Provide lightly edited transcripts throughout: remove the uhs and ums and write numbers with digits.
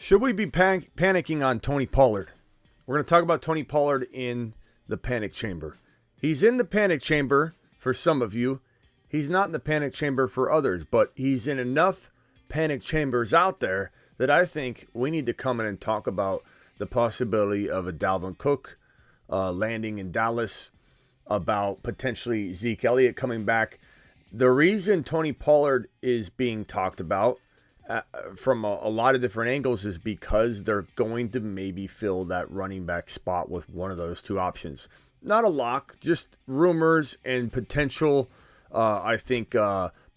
Should we be panicking on Tony Pollard? We're going to talk about Tony Pollard in the panic chamber. He's in the panic chamber for some of you. He's not in the panic chamber for others, but he's in enough panic chambers out there that I think we need to come in and talk about the possibility of a Dalvin Cook landing in Dallas, about potentially Zeke Elliott coming back. The reason Tony Pollard is being talked about from a lot of different angles is because they're going to maybe fill that running back spot with one of those two options. Not a lock, just rumors and potential,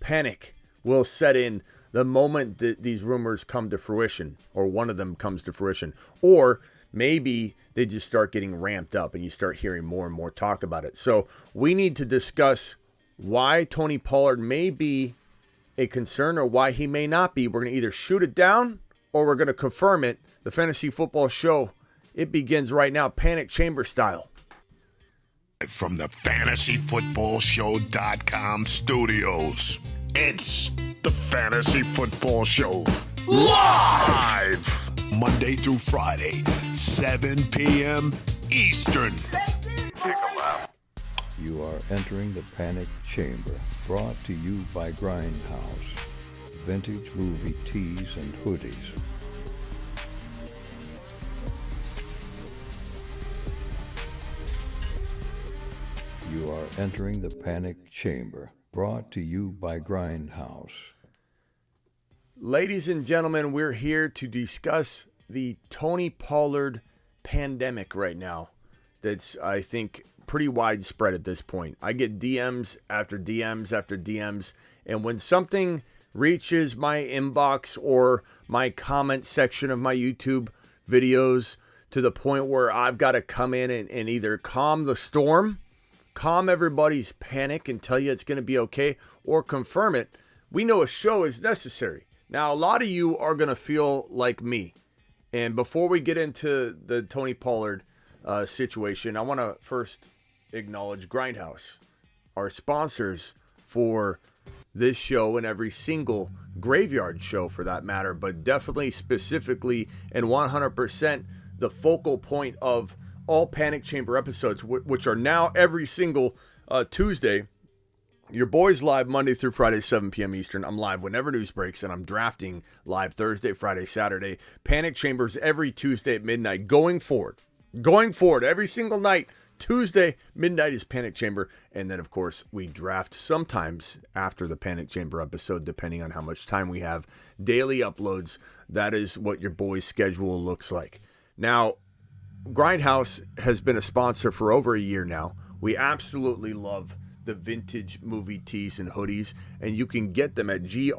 panic will set in the moment that these rumors come to fruition, or one of them comes to fruition. Or maybe they just start getting ramped up and you start hearing more and more talk about it. So we need to discuss why Tony Pollard may be a concern or why he may not be. We're going to either shoot it down or we're going to confirm it. The Fantasy Football Show, it begins right now, panic chamber style. From the FantasyFootballShow.com studios, it's the Fantasy Football Show live Monday through Friday, 7 p.m. Eastern. Take a lap. You are entering the panic chamber, brought to you by Grindhouse, vintage movie tees and hoodies. You are entering the panic chamber, brought to you by Grindhouse. Ladies and gentlemen, we're here to discuss the Tony Pollard pandemic right now. That's, I think, pretty widespread at this point. I get DMs after DMs after DMs, and when something reaches my inbox or my comment section of my YouTube videos to the point where I've got to come in and either calm the storm, calm everybody's panic and tell you it's going to be okay, or confirm it, we know a show is necessary. Now, a lot of you are going to feel like me. And before we get into the Tony Pollard situation, I want to first acknowledge Grindhouse, our sponsors for this show and every single graveyard show for that matter, but definitely specifically and 100% the focal point of all Panic Chamber episodes, which are now every single Tuesday. Your boy's live Monday through Friday, 7 p.m. Eastern. I'm live whenever news breaks, and I'm drafting live Thursday, Friday, Saturday. Panic Chambers every Tuesday at midnight. Going forward, every single night, Tuesday, midnight is Panic Chamber. And then, of course, we draft sometimes after the Panic Chamber episode, depending on how much time we have. Daily uploads. That is what your boy's schedule looks like. Now, Grindhouse has been a sponsor for over a year now. We absolutely love the vintage movie tees and hoodies, and you can get them at GRNDHAUS,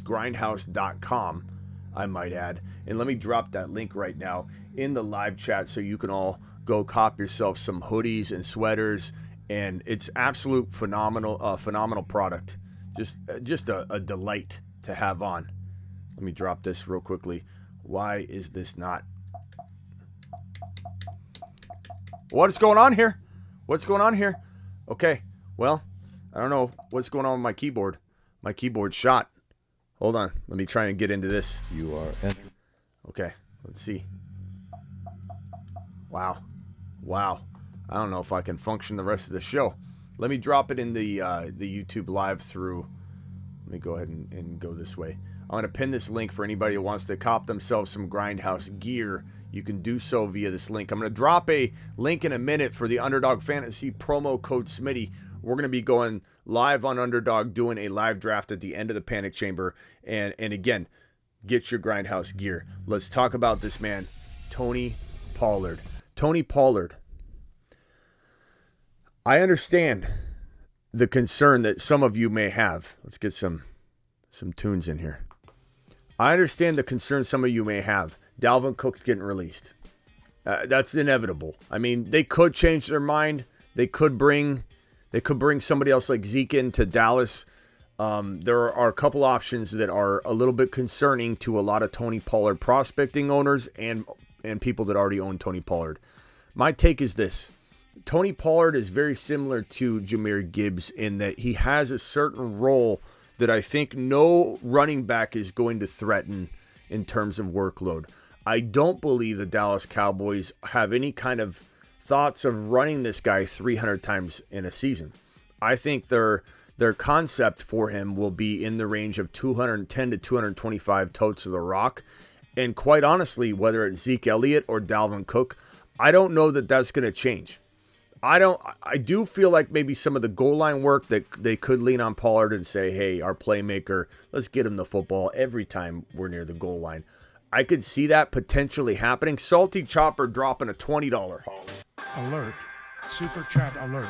grindhouse.com, I might add. And let me drop that link right now in the live chat so you can all go cop yourself some hoodies and sweaters, and it's absolute phenomenal product. Just a delight to have on. Let me drop this real quickly. Why is this not? What is going on here? What's going on here? Okay, well, I don't know what's going on with my keyboard. My keyboard's shot. Hold on. Let me try and get into this. You are entering. Okay, let's see. Wow. I don't know if I can function the rest of the show. Let me drop it in the YouTube live through. Let me go ahead and go this way. I'm going to pin this link for anybody who wants to cop themselves some Grindhouse gear. You can do so via this link. I'm going to drop a link in a minute for the Underdog Fantasy promo code Smitty. We're going to be going live on Underdog, doing a live draft at the end of the Panic Chamber. And again, get your Grindhouse gear. Let's talk about this man, Tony Pollard. Tony Pollard. I understand the concern that some of you may have. Let's get some tunes in here. I understand the concern some of you may have. Dalvin Cook's getting released. That's inevitable. I mean, they could change their mind. They could bring somebody else like Zeke into Dallas. There are a couple options that are a little bit concerning to a lot of Tony Pollard prospecting owners and people that already own Tony Pollard. My take is this. Tony Pollard is very similar to Jahmyr Gibbs in that he has a certain role that I think no running back is going to threaten in terms of workload. I don't believe the Dallas Cowboys have any kind of thoughts of running this guy 300 times in a season. I think their concept for him will be in the range of 210 to 225 totes of the rock. And quite honestly, whether it's Zeke Elliott or Dalvin Cook, I don't know that that's going to change. I do feel like maybe some of the goal line work that they could lean on Pollard and say, hey, our playmaker, let's get him the football every time we're near the goal line. I could see that potentially happening. Salty Chopper dropping a $20. Alert. Super chat alert.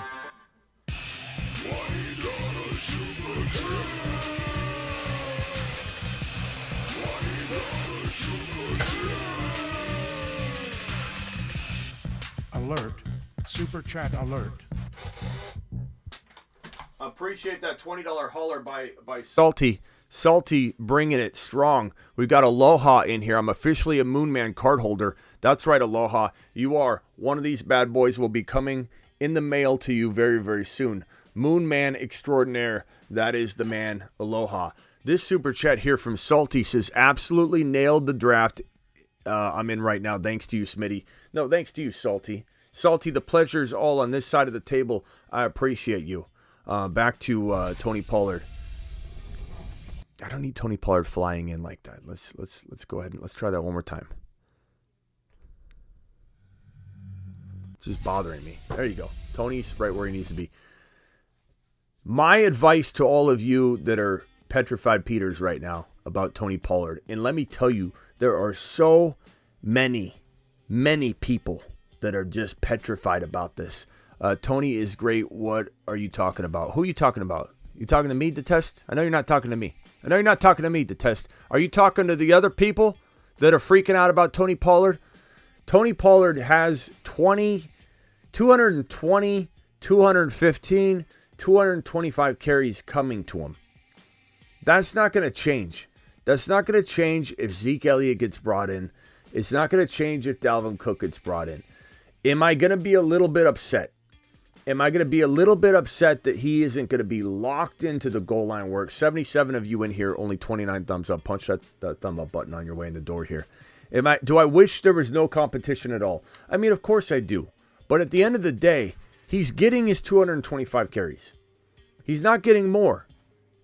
$20 super chat. $20 super chat. Alert. Super chat alert. Appreciate that $20 hauler by Salty. Salty bringing it strong. We've got Aloha in here. I'm officially a Moonman card holder. That's right, Aloha. You are. One of these bad boys will be coming in the mail to you very, very soon. Moonman extraordinaire. That is the man, Aloha. This super chat here from Salty says, absolutely nailed the draft I'm in right now. Thanks to you, Smitty. No, thanks to you, Salty. Salty, the pleasure's all on this side of the table. I appreciate you. Back to Tony Pollard. I don't need Tony Pollard flying in like that. Let's go ahead and let's try that one more time. It's just bothering me. There you go. Tony's right where he needs to be. My advice to all of you that are petrified Peters right now about Tony Pollard, and let me tell you, there are so many people that are just petrified about this. Tony is great. What are you talking about? Who are you talking about? You talking to me, Detest? I know you're not talking to me. I know you're not talking to me, Detest. Are you talking to the other people that are freaking out about Tony Pollard? Tony Pollard has 220, 215, 225 carries coming to him. That's not going to change. That's not going to change if Zeke Elliott gets brought in. It's not going to change if Dalvin Cook gets brought in. Am I going to be a little bit upset? Am I going to be a little bit upset that he isn't going to be locked into the goal line work? 77 of you in here, only 29 thumbs up. Punch that thumb up button on your way in the door here. Do I wish there was no competition at all? I mean, of course I do. But at the end of the day, he's getting his 225 carries. He's not getting more.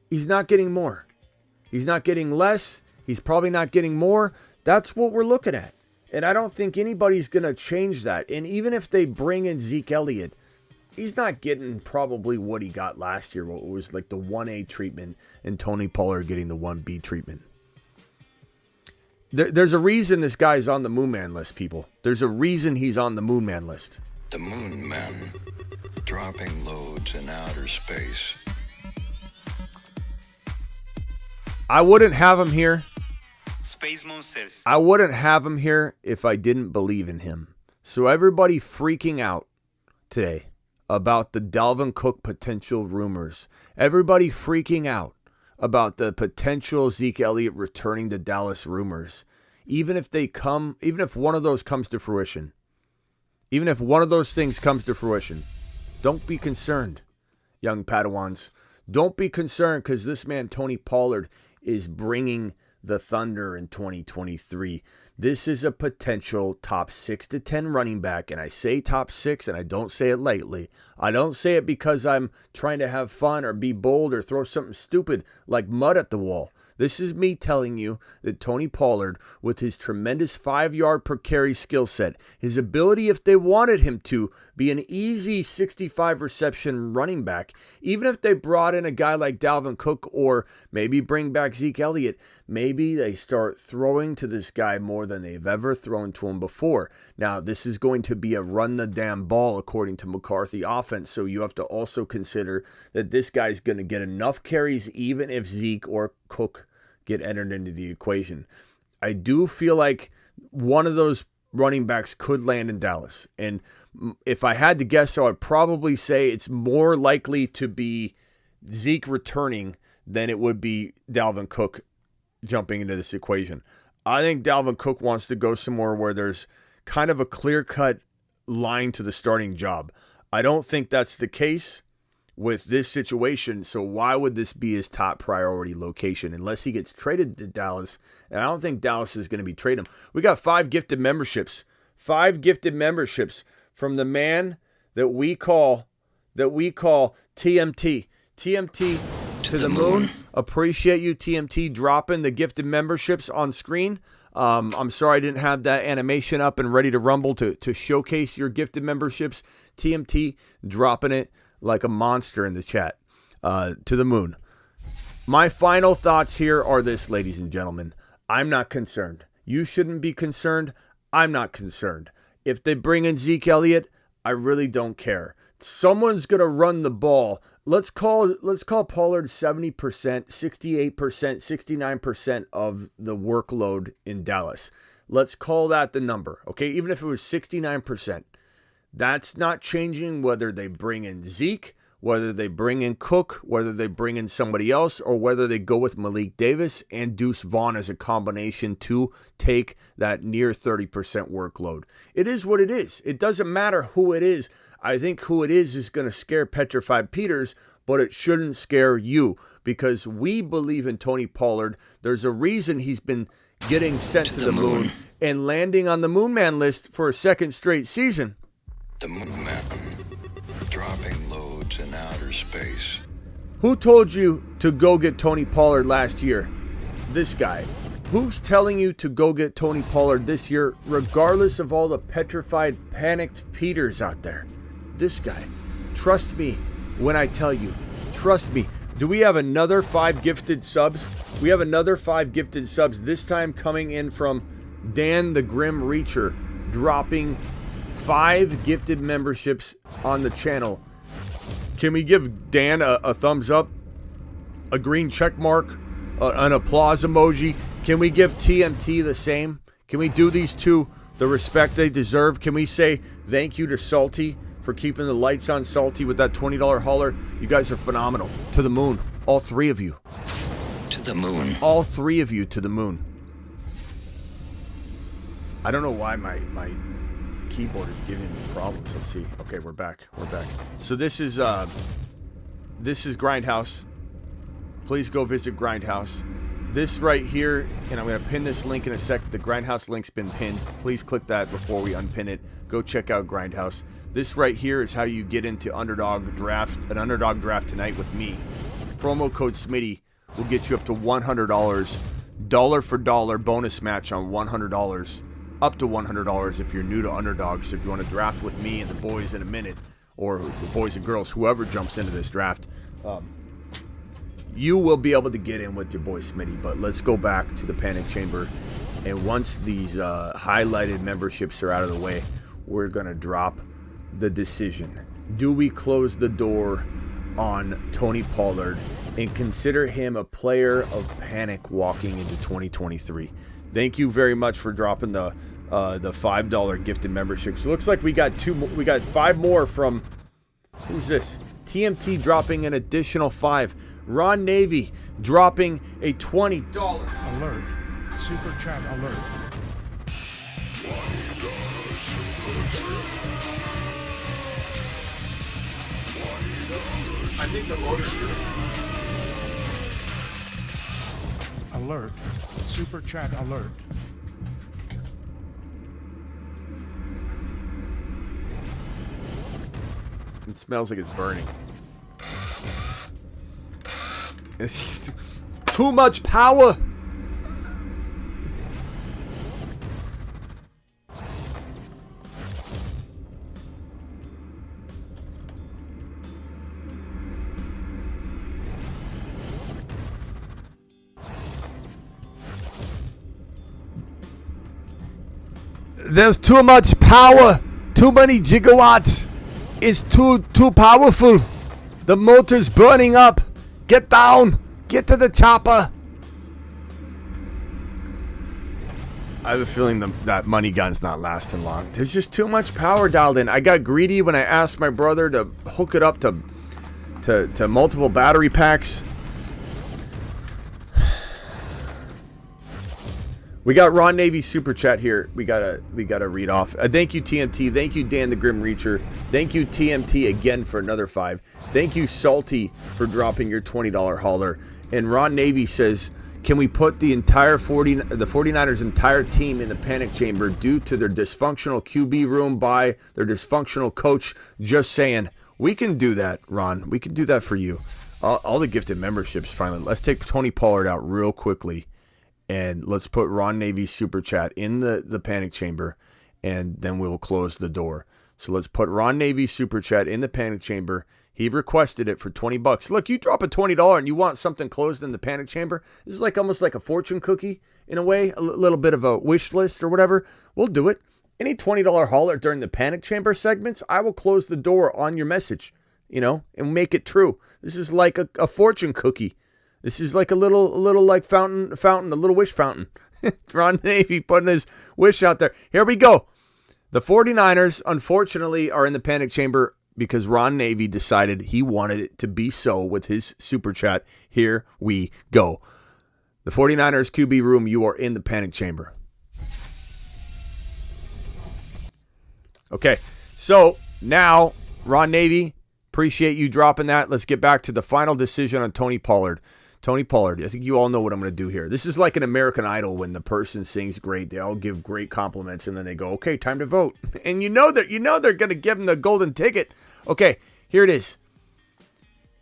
He's not getting more. He's not getting less. He's probably not getting more. That's what we're looking at. And I don't think anybody's going to change that. And even if they bring in Zeke Elliott, he's not getting probably what he got last year. What was like the 1A treatment and Tony Pollard getting the 1B treatment. There's a reason this guy's on the Moonman list, people. There's a reason he's on the Moonman list. The Moonmen, dropping loads in outer space. I wouldn't have him here. Space Moon says. I wouldn't have him here if I didn't believe in him. So everybody freaking out today about the Dalvin Cook potential rumors. Everybody freaking out about the potential Zeke Elliott returning to Dallas rumors. Even if one of those comes to fruition. Even if one of those things comes to fruition. Don't be concerned, young Padawans. Don't be concerned because this man, Tony Pollard, is bringing the Thunder in 2023. This is a potential top 6 to 10 running back, and I say top 6, and I don't say it lightly. I don't say it because I'm trying to have fun or be bold or throw something stupid like mud at the wall. This is me telling you that Tony Pollard, with his tremendous 5-yard per carry skill set, his ability, if they wanted him to, be an easy 65 reception running back, even if they brought in a guy like Dalvin Cook or maybe bring back Zeke Elliott, maybe they start throwing to this guy more than they've ever thrown to him before. Now, this is going to be a run the damn ball according to McCarthy offense, so you have to also consider that this guy's going to get enough carries even if Zeke or Cook get entered into the equation. I do feel like one of those running backs could land in Dallas. And if I had to guess, I would probably say it's more likely to be Zeke returning than it would be Dalvin Cook jumping into this equation. I think Dalvin Cook wants to go somewhere where there's kind of a clear-cut line to the starting job. I don't think that's the case with this situation. So why would this be his top priority location unless he gets traded to Dallas? And I don't think Dallas is going to be trading him. We got 5 gifted memberships. 5 gifted memberships from the man that we call TMT. TMT to the moon. Appreciate you, TMT, dropping the gifted memberships on screen. I'm sorry I didn't have that animation up and ready to rumble to showcase your gifted memberships. TMT dropping it like a monster in the chat. To the moon. My final thoughts here are this, ladies and gentlemen. I'm not concerned. You shouldn't be concerned. I'm not concerned. If they bring in Zeke Elliott, I really don't care. Someone's going to run the ball. Let's call Pollard 70%, 68%, 69% of the workload in Dallas. Let's call that the number, okay? Even if it was 69%. That's not changing whether they bring in Zeke, whether they bring in Cook, whether they bring in somebody else, or whether they go with Malik Davis and Deuce Vaughn as a combination to take that near 30% workload. It is what it is. It doesn't matter who it is. I think who it is going to scare Petrified Peters, but it shouldn't scare you because we believe in Tony Pollard. There's a reason he's been getting sent to the moon and landing on the Moon Man list for a second straight season. The Moon Man, dropping loads in outer space. Who told you to go get Tony Pollard last year? This guy. Who's telling you to go get Tony Pollard this year, regardless of all the petrified, panicked Peters out there? This guy. Trust me when I tell you. Trust me. Do we have another 5 gifted subs? We have another 5 gifted subs, this time coming in from Dan the Grim Reacher, dropping 5 gifted memberships on the channel. Can we give Dan a thumbs up, a green check mark, an applause emoji? Can we give TMT the same? Can we do these two the respect they deserve? Can we say thank you to Salty for keeping the lights on, Salty, with that $20 hauler? You guys are phenomenal. To the moon. All 3 of you. To the moon. All 3 of you to the moon. I don't know why my keyboard is giving me problems. Let's see. Okay, we're back. So this is Grindhouse. Please go visit Grindhouse. This right here, and I'm going to pin this link in a second. The Grindhouse link's been pinned. Please click that before we unpin it. Go check out Grindhouse. This right here is how you get into Underdog Draft, an Underdog Draft tonight with me. Promo code Smitty will get you up to $100. Dollar for dollar bonus match on $100. Up to $100 if you're new to Underdog. So if you want to draft with me and the boys in a minute, or the boys and girls, whoever jumps into this draft, you will be able to get in with your boy Smitty. But let's go back to the Panic Chamber. And once these highlighted memberships are out of the way, we're going to drop the decision. Do we close the door on Tony Pollard and consider him a player of panic walking into 2023? Thank you very much for dropping the $5 gifted memberships. It looks like we got 5 more from, who's this? TMT dropping an additional 5. Ron Navy dropping a $20 Alert. Super chat alert. I think the motor's good. Alert. Super chat alert. It smells like it's burning. It's too much power. There's too much power. Too many gigawatts. It's too powerful. The motor's burning up. Get down. Get to the chopper. I have a feeling that money gun's not lasting long. There's just too much power dialed in. I got greedy when I asked my brother to hook it up to multiple battery packs. We got Ron Navy super chat here. We gotta read off. Thank you TMT. Thank you Dan the Grim Reacher. Thank you TMT again for another 5. Thank you Salty for dropping your $20 hauler. And Ron Navy says, can we put the 49ers entire team in the panic chamber due to their dysfunctional QB room by their dysfunctional coach? Just saying. We can do that, Ron. We can do that for you. All the gifted memberships finally. Let's take Tony Pollard out real quickly. And let's put Ron Navy's super chat in the panic chamber, and then we will close the door. So let's put Ron Navy's super chat in the panic chamber. He requested it for $20. Look, you drop a $20 and you want something closed in the panic chamber. This is like almost like a fortune cookie in a way, a little bit of a wish list or whatever. We'll do it. Any $20 hauler during the panic chamber segments, I will close the door on your message, and make it true. This is like a fortune cookie. This is like a little like fountain, a little wish fountain. Ron Navy putting his wish out there. Here we go. The 49ers, unfortunately, are in the panic chamber because Ron Navy decided he wanted it to be so with his super chat. Here we go. The 49ers QB room, you are in the panic chamber. Okay, so now, Ron Navy, appreciate you dropping that. Let's get back to the final decision on Tony Pollard. Tony Pollard, I think you all know what I'm going to do here. This is like an American Idol when the person sings great. They all give great compliments, and then they go, okay, time to vote. And you know they're going to give them the golden ticket. Okay, here it is.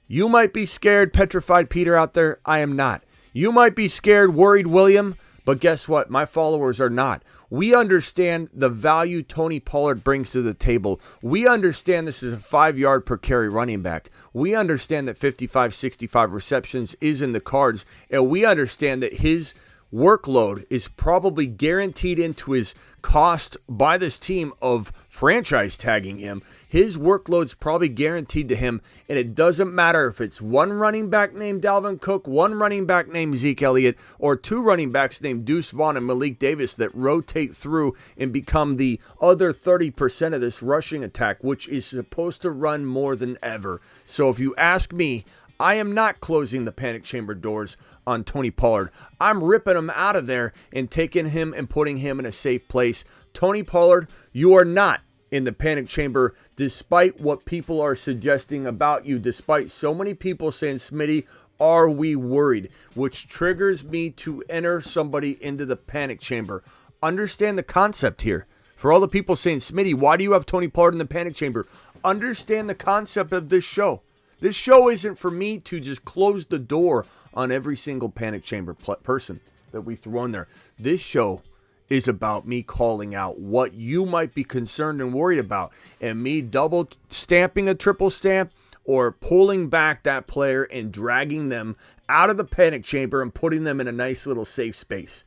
You might be scared, petrified Peter out there. I am not. You might be scared, worried William. But guess what? My followers are not. We understand the value Tony Pollard brings to the table. We understand this is a 5-yard per carry running back. We understand that 55, 65 receptions is in the cards. And we understand that his workload is probably guaranteed into his cost by this team of franchise tagging him. His workload's probably guaranteed to him, and it doesn't matter if it's one running back named Dalvin Cook, one running back named Zeke Elliott, or two running backs named Deuce Vaughn and Malik Davis that rotate through and become the other 30% of this rushing attack, which is supposed to run more than ever. So if you ask me, I am not closing the panic chamber doors on Tony Pollard. I'm ripping him out of there and taking him and putting him in a safe place. Tony Pollard, you are not in the panic chamber despite what people are suggesting about you, despite so many people saying, Smitty, are we worried? Which triggers me to enter somebody into the panic chamber. Understand the concept here. For all the people saying, Smitty, why do you have Tony Pollard in the panic chamber? Understand the concept of this show. This show isn't for me to just close the door on every single panic chamber person that we throw in there. This show is about me calling out what you might be concerned and worried about, and me double stamping a triple stamp or pulling back that player and dragging them out of the panic chamber and putting them in a nice little safe space.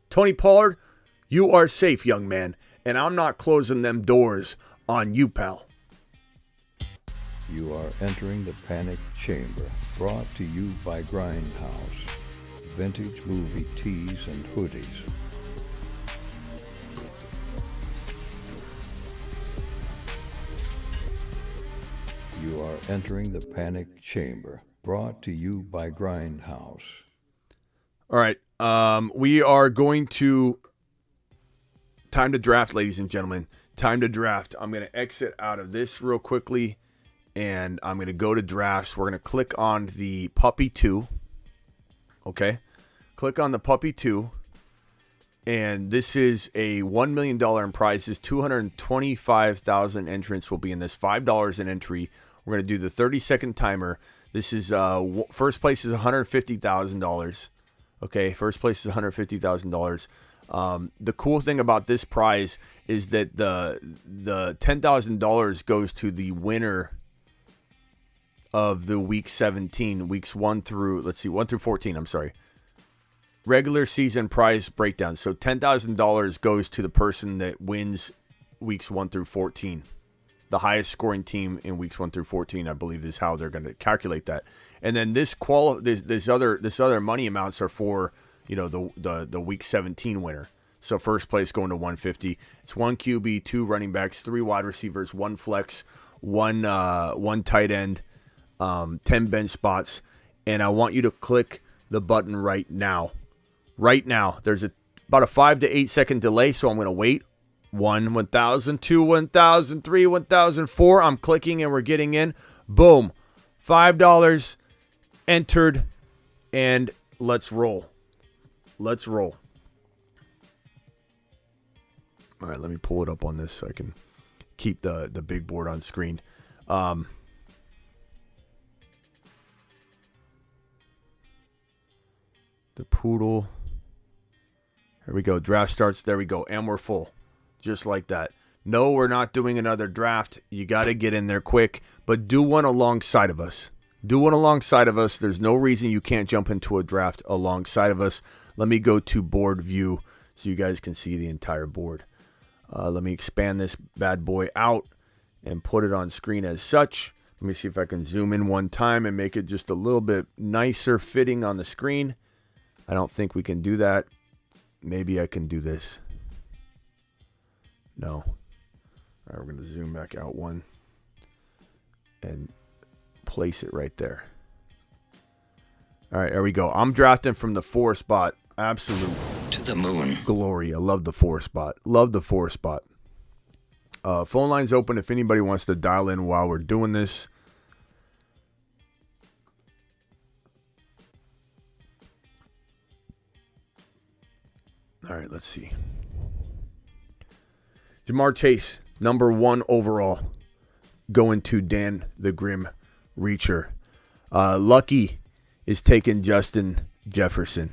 Tony Pollard, you are safe, young man, and I'm not closing them doors on you, pal. You are entering the panic chamber, brought to you by Grindhouse, vintage movie tees and hoodies. You are entering the panic chamber, brought to you by Grindhouse. All right, we are going to, time to draft, ladies and gentlemen, time to draft. I'm going to exit out of this real quickly. And I'm going to go to drafts. We're going to click on the Puppy 2. Okay. Click on the Puppy 2. And this is a $1 million in prizes. 225,000 entrants will be in this. $5 an entry. We're going to do the 30-second timer. This is, first place is $150,000. Okay. First place is $150,000. The cool thing about this prize is that the $10,000 goes to the winner of the week 17, weeks 1 through 14, I'm sorry. Regular season prize breakdown. So $10,000 goes to the person that wins weeks 1 through 14. The highest scoring team in weeks 1 through 14, I believe, is how they're going to calculate that. And then this other money amounts are for, the week 17 winner. So first place going to 150. It's 1 QB, 2 running backs, 3 wide receivers, 1 flex, one tight end, 10 bench spots, and I want you to click the button right now. Right now, there's a about a 5 to 8 second delay, so I'm going to wait. 1, 1,000, 2, 1,000, 3, 1,004. I'm clicking and we're getting in. Boom. $5 entered, and let's roll. Let's roll. All right, let me pull it up on this so I can keep the big board on screen. The poodle. Here we go. Draft starts. There we go. And we're full. Just like that. No, we're not doing another draft. You got to get in there quick, but do one alongside of us. Do one alongside of us. There's no reason you can't jump into a draft alongside of us. Let me go to board view so you guys can see the entire board. Let me expand this bad boy out and put it on screen as such. Let me see if I can zoom in one time and make it just a little bit nicer fitting on the screen. I don't think we can do that. Maybe I can do this. No. All right, we're going to zoom back out one and place it right there. All right, there we go. I'm drafting from the 4 spot. Absolute to the moon. Glory. I love the 4 spot. Love the 4 spot. Phone line's open if anybody wants to dial in while we're doing this. All right, let's see. Jamar Chase, number 1 overall, going to Dan the Grim Reacher. Lucky is taking Justin Jefferson.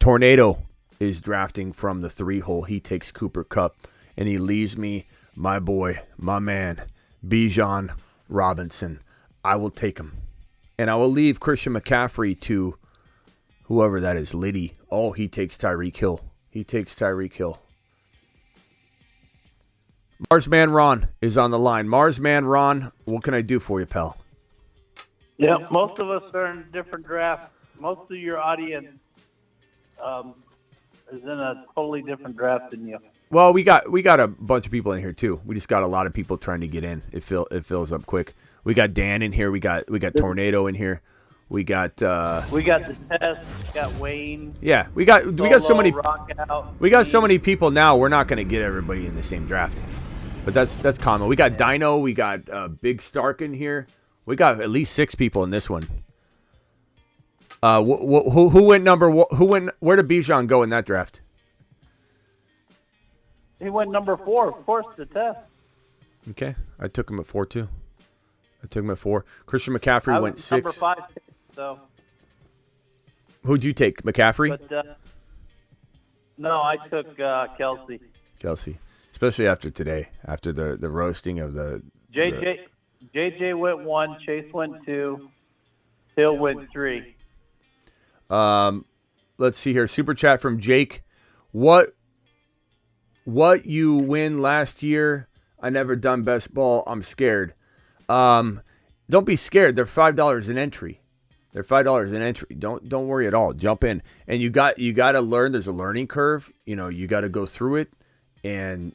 Tornado is drafting from the 3 hole. He takes Cooper Kupp, and he leaves me my boy, my man, Bijan Robinson. I will take him. And I will leave Christian McCaffrey to whoever that is, Liddy. Oh, he takes Tyreek Hill. He takes Tyreek Hill. Marsman Ron is on the line. Marsman Ron, what can I do for you, pal? Yeah, most of us are in different drafts. Most of your audience is in a totally different draft than you. Well, we got a bunch of people in here too. We just got a lot of people trying to get in. It fills up quick. We got Dan in here. We got Tornado in here. We got the Test. We got Wayne. Yeah, we got so many. Rockout, we got so many people now. We're not going to get everybody in the same draft, but that's common. We got Dino. We got Big Stark in here. We got at least 6 people in this one. Who went number? Who went? Where did Bijan go in that draft? He went number 4, of course, the Test. Okay, I took him at 4 too. I took him at 4. Christian McCaffrey went 6. Number 5, so. Who'd you take, McCaffrey? But, no, I took Kelsey. Kelsey, especially after today, after the roasting of the. JJ went 1, Chase went 2, Hill went 3. Let's see here. Super chat from Jake. What you win last year? I never done best ball. I'm scared. Don't be scared. They're $5 an entry. They're $5 an entry. Don't worry at all. Jump in, and you got to learn. There's a learning curve. You know, you got to go through it and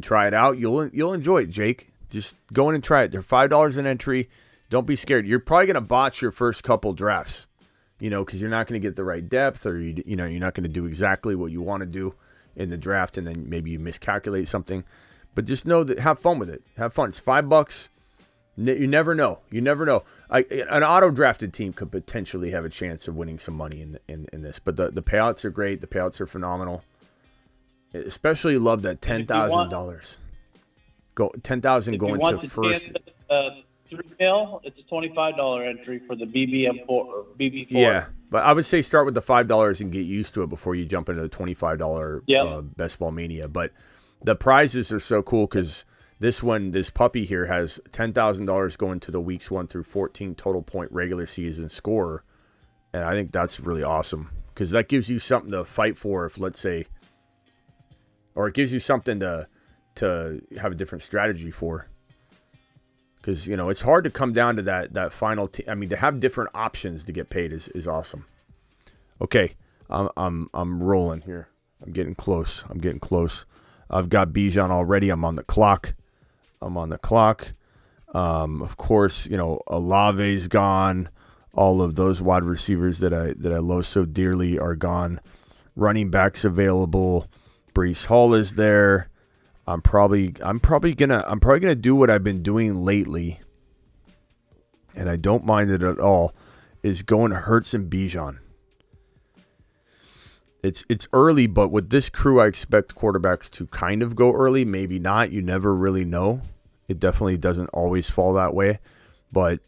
try it out. You'll enjoy it, Jake. Just go in and try it. They're $5 an entry. Don't be scared. You're probably gonna botch your first couple drafts, you know, because you're not gonna get the right depth, or you're not gonna do exactly what you want to do in the draft, and then maybe you miscalculate something. But just know that have fun with it. Have fun. It's $5. You never know. You never know. An auto-drafted team could potentially have a chance of winning some money in this. But the payouts are great. The payouts are phenomenal. Especially love that $10,000. Go $10,000 going to first. If you want to $3 mil, it's a $25 entry for the BBM4 or BB4. Yeah, but I would say start with the $5 and get used to it before you jump into the $25 Best Ball Mania. But the prizes are so cool because this puppy here has $10,000 going to the weeks 1 through 14 total point regular season scorer. And I think that's really awesome because that gives you something to fight for if, let's say, or it gives you something to have a different strategy for. Because, it's hard to come down to that final I mean, to have different options to get paid is awesome. Okay, I'm rolling here. I'm getting close. I've got Bijan already. I'm on the clock. Of course, Olave's gone. all of those wide receivers that I love so dearly are gone. Running backs available. Brees Hall is there. I'm probably gonna do what I've been doing lately, and I don't mind it at all, is going Hurts and Bijan. It's early, but with this crew, I expect quarterbacks to kind of go early. Maybe not. You never really know. It definitely doesn't always fall that way, but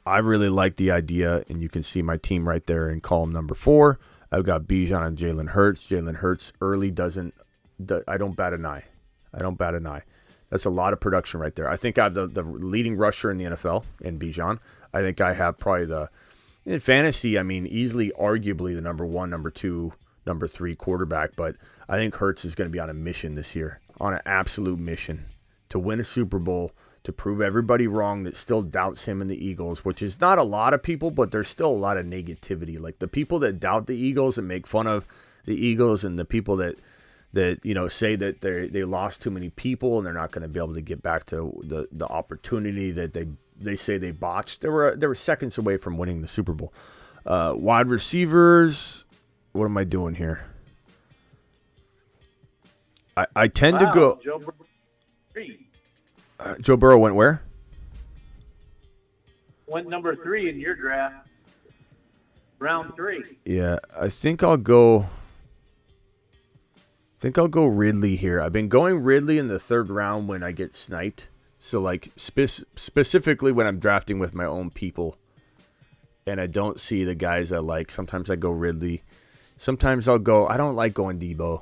I really like the idea, and you can see my team right there in column number 4. I've got Bijan and Jalen Hurts. Jalen Hurts early I don't bat an eye. That's a lot of production right there. I think I have the leading rusher in the NFL in Bijan. I think I have probably in fantasy, easily, arguably the number 1, number 2, number 3 quarterback. But I think Hurts is going to be on a mission this year, on an absolute mission to win a Super Bowl, to prove everybody wrong that still doubts him and the Eagles, which is not a lot of people, but there's still a lot of negativity. Like the people that doubt the Eagles and make fun of the Eagles, and the people that say that they lost too many people and they're not going to be able to get back to the opportunity that they say they botched. They were seconds away from winning the Super Bowl. Wide receivers, what am I doing here? I tend to go. Joe Burrow went where? Went number 3 in your draft. Round 3. Yeah, I think I'll go Ridley here. I've been going Ridley in the 3rd round when I get sniped. So like specifically when I'm drafting with my own people and I don't see the guys I like. Sometimes I go Ridley. Sometimes I don't like going Debo.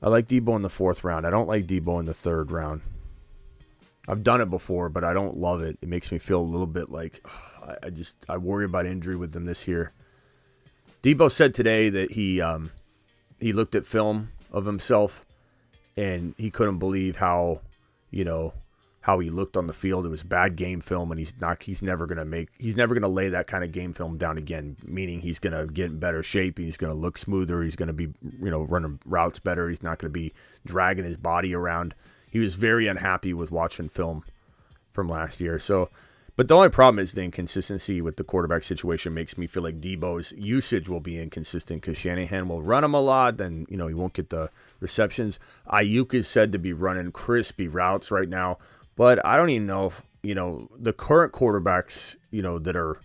I like Debo in the 4th round. I don't like Debo in the 3rd round. I've done it before, but I don't love it. It makes me feel a little bit like I worry about injury with them this year. Debo said today that he looked at film of himself and he couldn't believe how he looked on the field. It was bad game film, and he's never going to lay that kind of game film down again, meaning he's going to get in better shape. He's going to look smoother. He's going to be, running routes better. He's not going to be dragging his body around. He was very unhappy with watching film from last year. So, but the only problem is the inconsistency with the quarterback situation makes me feel like Debo's usage will be inconsistent because Shanahan will run him a lot. Then, he won't get the receptions. Ayuk is said to be running crispy routes right now, but I don't even know if, the current quarterbacks, that are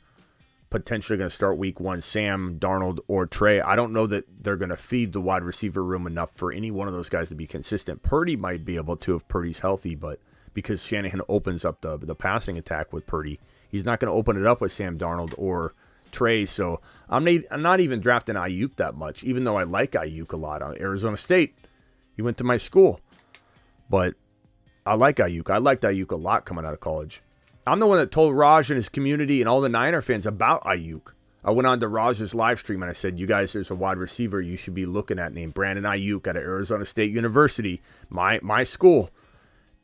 potentially going to start week 1, Sam Darnold or Trey. I don't know that they're going to feed the wide receiver room enough for any one of those guys to be consistent. Purdy might be able to if Purdy's healthy, but because Shanahan opens up the passing attack with Purdy, he's not going to open it up with Sam Darnold or Trey. So I'm not even drafting Ayuk that much, even though I like Ayuk a lot. On Arizona State, he went to my school, but I like Ayuk. I liked Ayuk a lot coming out of college. I'm the one that told Raj and his community and all the Niner fans about Ayuk. I went on to Raj's live stream and I said, you guys, there's a wide receiver you should be looking at named Brandon Ayuk out of Arizona State University, my school.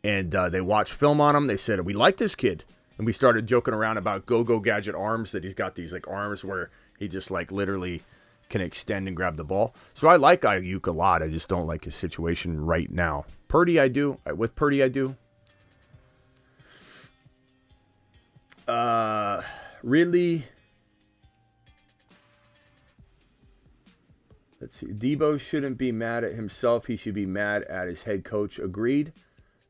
And they watched film on him. They said, we like this kid. And we started joking around about Go-Go Gadget arms, that he's got these like arms where he just like literally can extend and grab the ball. So I like Ayuk a lot. I just don't like his situation right now. Purdy, I do. With Purdy, I do. Really? Let's see. Debo shouldn't be mad at himself. He should be mad at his head coach. Agreed.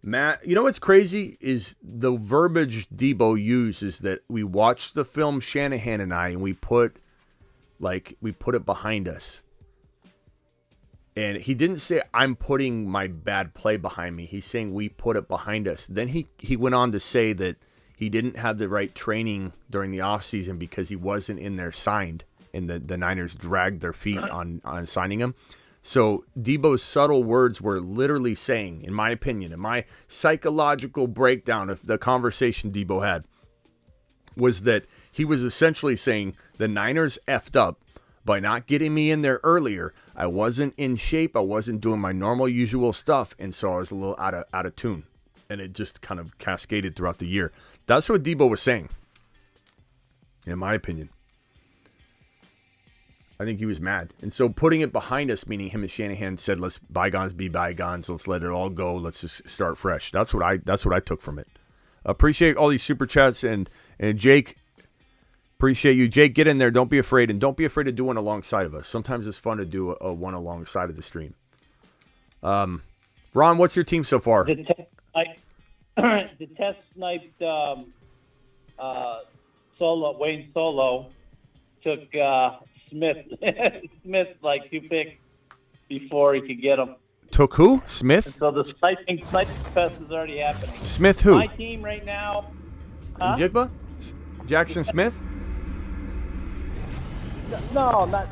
Matt, what's crazy is the verbiage Debo uses that we watched the film, Shanahan and I, and we put it behind us. And he didn't say, I'm putting my bad play behind me. He's saying we put it behind us. Then he went on to say that he didn't have the right training during the offseason because he wasn't in there signed, and the Niners dragged their feet on signing him. So Debo's subtle words were literally saying, in my opinion, in my psychological breakdown of the conversation Debo had, was that he was essentially saying the Niners effed up by not getting me in there earlier. I wasn't in shape. I wasn't doing my normal usual stuff. And so I was a little out of tune. And it just kind of cascaded throughout the year. That's what Debo was saying, in my opinion. I think he was mad. And so putting it behind us, meaning him and Shanahan said, let's bygones be bygones. Let's let it all go. Let's just start fresh. That's what I took from it. Appreciate all these super chats. And Jake, Appreciate you. Jake, get in there. Don't be afraid. And don't be afraid to do one alongside of us. Sometimes it's fun to do a one alongside of the stream. Ron, what's your team so far? The test sniped Wayne Solo took Smith. Smith like 2 picks before he could get him. Took who? Smith? So the sniping fest is already happening. Smith who? My team right now. Jigba? Jackson Smith? No, not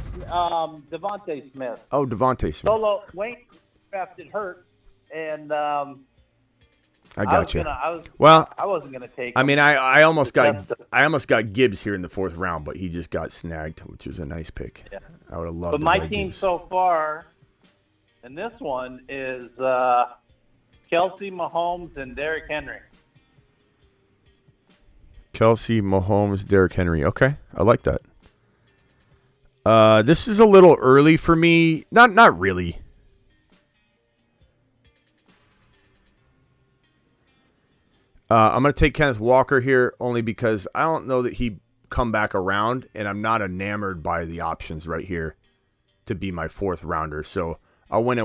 Devontae Smith. Oh, Devontae Smith. Solo Wayne drafted Hurts, and I got you. I wasn't gonna take him. I mean, I almost got Gibbs here in the 4th round, but he just got snagged, which was a nice pick. Yeah. I would have loved. But my Gibbs. team so far, and this one is Kelsey, Mahomes, and Derrick Henry. Kelsey, Mahomes, Derrick Henry. Okay, I like that. This is a little early for me. Not really. I'm going to take Kenneth Walker here only because I don't know that he come back around, and I'm not enamored by the options right here to be my 4th rounder. So I went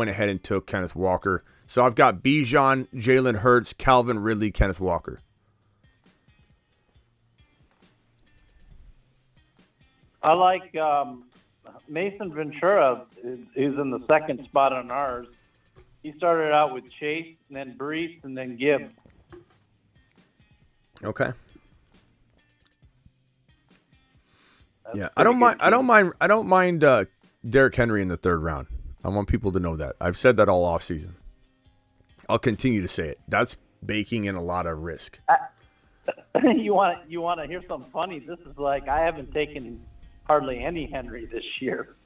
ahead and took Kenneth Walker. So I've got Bijan, Jalen Hurts, Calvin Ridley, Kenneth Walker. I like Mason Ventura is in the 2nd spot on ours. He started out with Chase, and then Brees, and then Gibbs. Okay. That's Yeah, I don't mind Derrick Henry in the 3rd round. I want people to know that. I've said that all offseason. I'll continue to say it. That's baking in a lot of risk. You want to hear something funny? This is like I haven't taken hardly any Henry this year.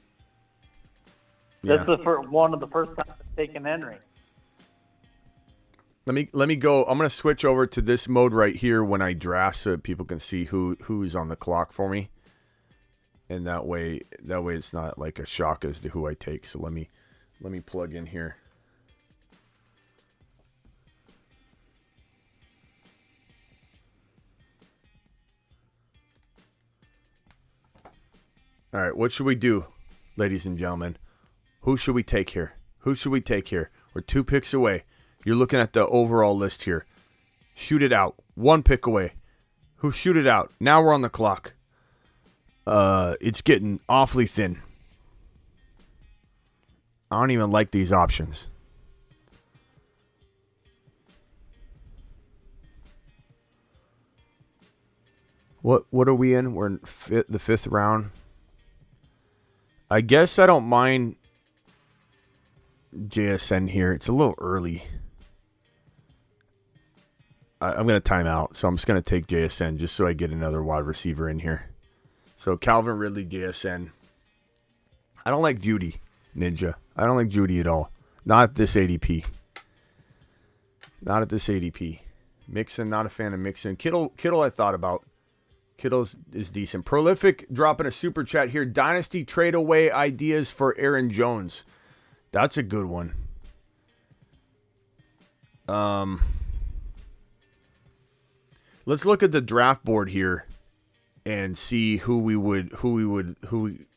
Yeah. This is one of the first times I've taken Henry. Let me go. I'm going to switch over to this mode right here when I draft so that people can see who's on the clock for me. And that way it's not like a shock as to who I take. So let me plug in here. All right, what should we do, ladies and gentlemen? Who should we take here? We're 2 picks away. You're looking at the overall list here. Shoot it out. 1 pick away. Who shoot it out? Now we're on the clock. It's getting awfully thin. I don't even like these options. What are we in? We're in the 5th round. I guess I don't mind JSN here. It's a little early. I'm going to time out, so I'm just going to take JSN just so I get another wide receiver in here. So Calvin Ridley, JSN. I don't like Judy, Ninja. I don't like Judy at all. Not at this ADP. Mixon, not a fan of Mixon. Kittle I thought about. Kittle is decent. Prolific dropping a super chat here. Dynasty trade away ideas for Aaron Jones. That's a good one. Let's look at the draft board here and see who we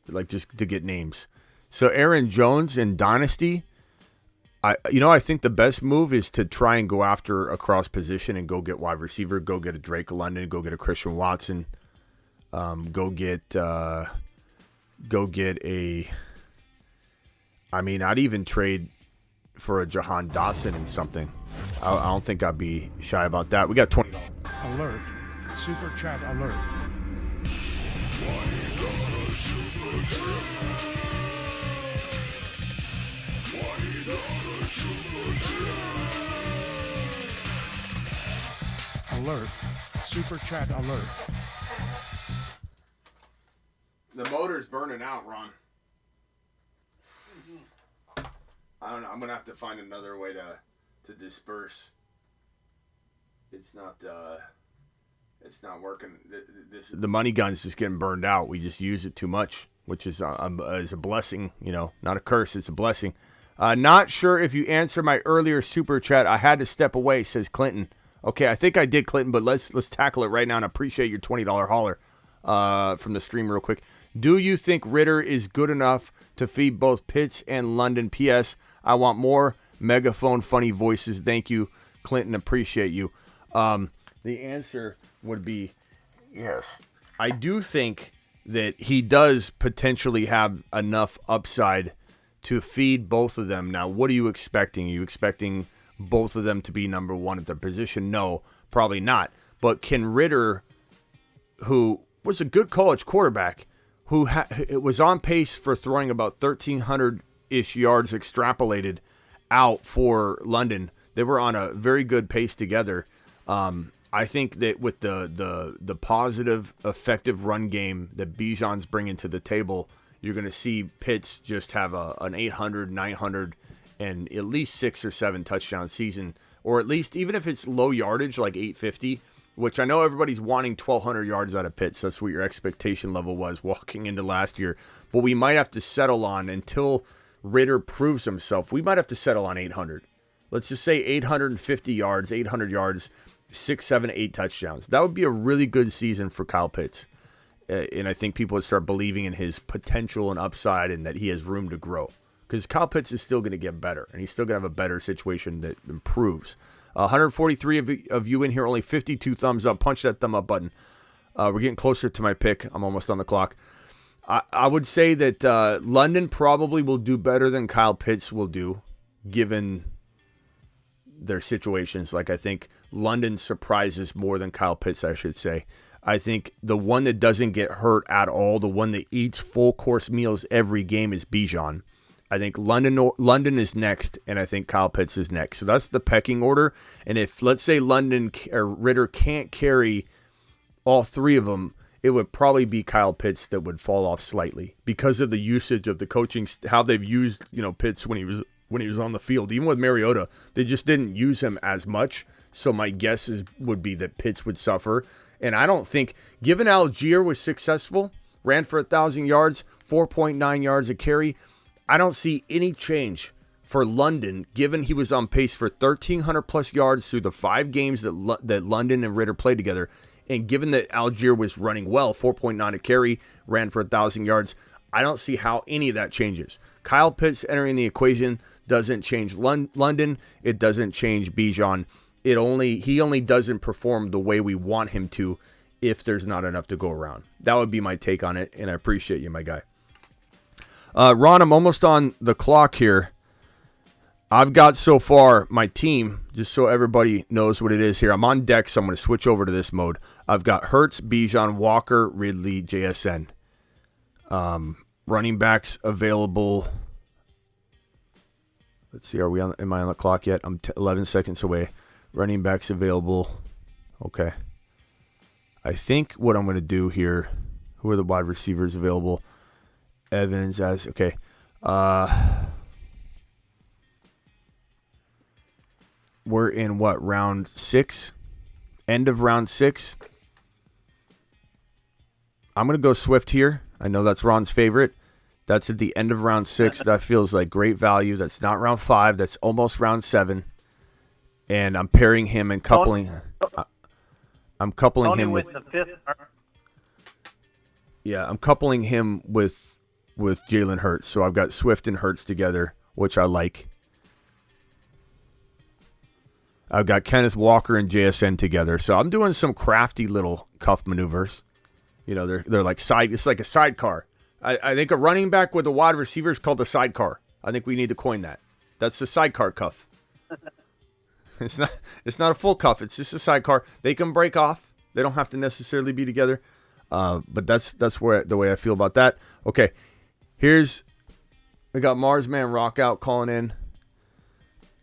like just to get names. So Aaron Jones in Dynasty, I think the best move is to try and go after a cross position and go get wide receiver, go get a Drake London, go get a Christian Watson, go get a. I'd even trade for a Jahan Dotson and something. I don't think I'd be shy about that. We got $20. Alert. Super chat alert. Alert. Super chat alert. The motor's burning out, Ron. I don't know. I'm going to have to find another way to disperse. It's not working. The money gun's just getting burned out. We just use it too much, which is a blessing, not a curse. It's a blessing. Not sure if you answered my earlier super chat. I had to step away, says Clinton. Okay, I think I did, Clinton, but let's tackle it right now and appreciate your $20 hauler. from the stream real quick. Do you think Ritter is good enough to feed both Pitts and London? P.S. I want more megaphone funny voices. Thank you, Clinton. Appreciate you. The answer would be yes. I do think that he does potentially have enough upside to feed both of them. Now, what are you expecting? Are you expecting both of them to be number one at their position? No, probably not. But can Ritter, who was a good college quarterback, who was on pace for throwing about 1,300-ish yards extrapolated out for London. They were on a very good pace together. I think that with the positive, effective run game that Bijan's bringing to the table, you're going to see Pitts just have an 800, 900, and at least 6 or 7 touchdown season, or at least even if it's low yardage like 850, which I know everybody's wanting 1,200 yards out of Pitts. That's what your expectation level was walking into last year. But we might have to settle on, until Ritter proves himself, we might have to settle on 800. Let's just say 850 yards, 800 yards, 6, 7, 8 touchdowns. That would be a really good season for Kyle Pitts. And I think people would start believing in his potential and upside and that he has room to grow. Because Kyle Pitts is still going to get better, and he's still going to have a better situation that improves. 143 of you in here, only 52 thumbs up. Punch that thumb up button. We're getting closer to my pick. I'm almost on the clock. I would say that London probably will do better than Kyle Pitts will do, given their situations. Like, I think London surprises more than Kyle Pitts, I should say. I think the one that doesn't get hurt at all, the one that eats full course meals every game, is Bijan. I think London is next, and I think Kyle Pitts is next. So that's the pecking order. And if, let's say, London or Ritter can't carry all three of them, it would probably be Kyle Pitts that would fall off slightly because of the usage of the coaching, how they've used, Pitts when he was on the field. Even with Mariota, they just didn't use him as much. So my guess would be that Pitts would suffer. And I don't think, given Algier was successful, ran for 1,000 yards, 4.9 yards a carry, I don't see any change for London, given he was on pace for 1,300 plus yards through the 5 games that London and Ritter played together. And given that Algier was running well, 4.9 a carry, ran for 1,000 yards, I don't see how any of that changes. Kyle Pitts entering the equation doesn't change London. It doesn't change Bijan. He only doesn't perform the way we want him to if there's not enough to go around. That would be my take on it, and I appreciate you, my guy. Ron, I'm almost on the clock here. I've got so far my team, just so everybody knows what it is here. I'm on deck, so I'm going to switch over to this mode. I've got Hurts, Bijan, Walker, Ridley, JSN. Running backs available. Let's see, am I on the clock yet? I'm 11 seconds away. Running backs available. Okay. I think what I'm going to do here, who are the wide receivers available? Evans as, okay. We're in what, round 6? End of round 6. I'm going to go Swift here. I know that's Ron's favorite. That's at the end of round 6. That feels like great value. That's not round 5. That's almost round 7. And I'm pairing him and coupling. I'm coupling him with the 5th. Yeah, I'm coupling him with Jalen Hurts. So I've got Swift and Hurts together, which I like. I've got Kenneth Walker and JSN together. So I'm doing some crafty little cuff maneuvers. They're like it's like a sidecar. I think a running back with a wide receiver is called a sidecar. I think we need to coin that. That's a sidecar cuff. It's not a full cuff. It's just a sidecar. They can break off. They don't have to necessarily be together. But that's the way I feel about that. Okay, we got Marsman Rockout calling in.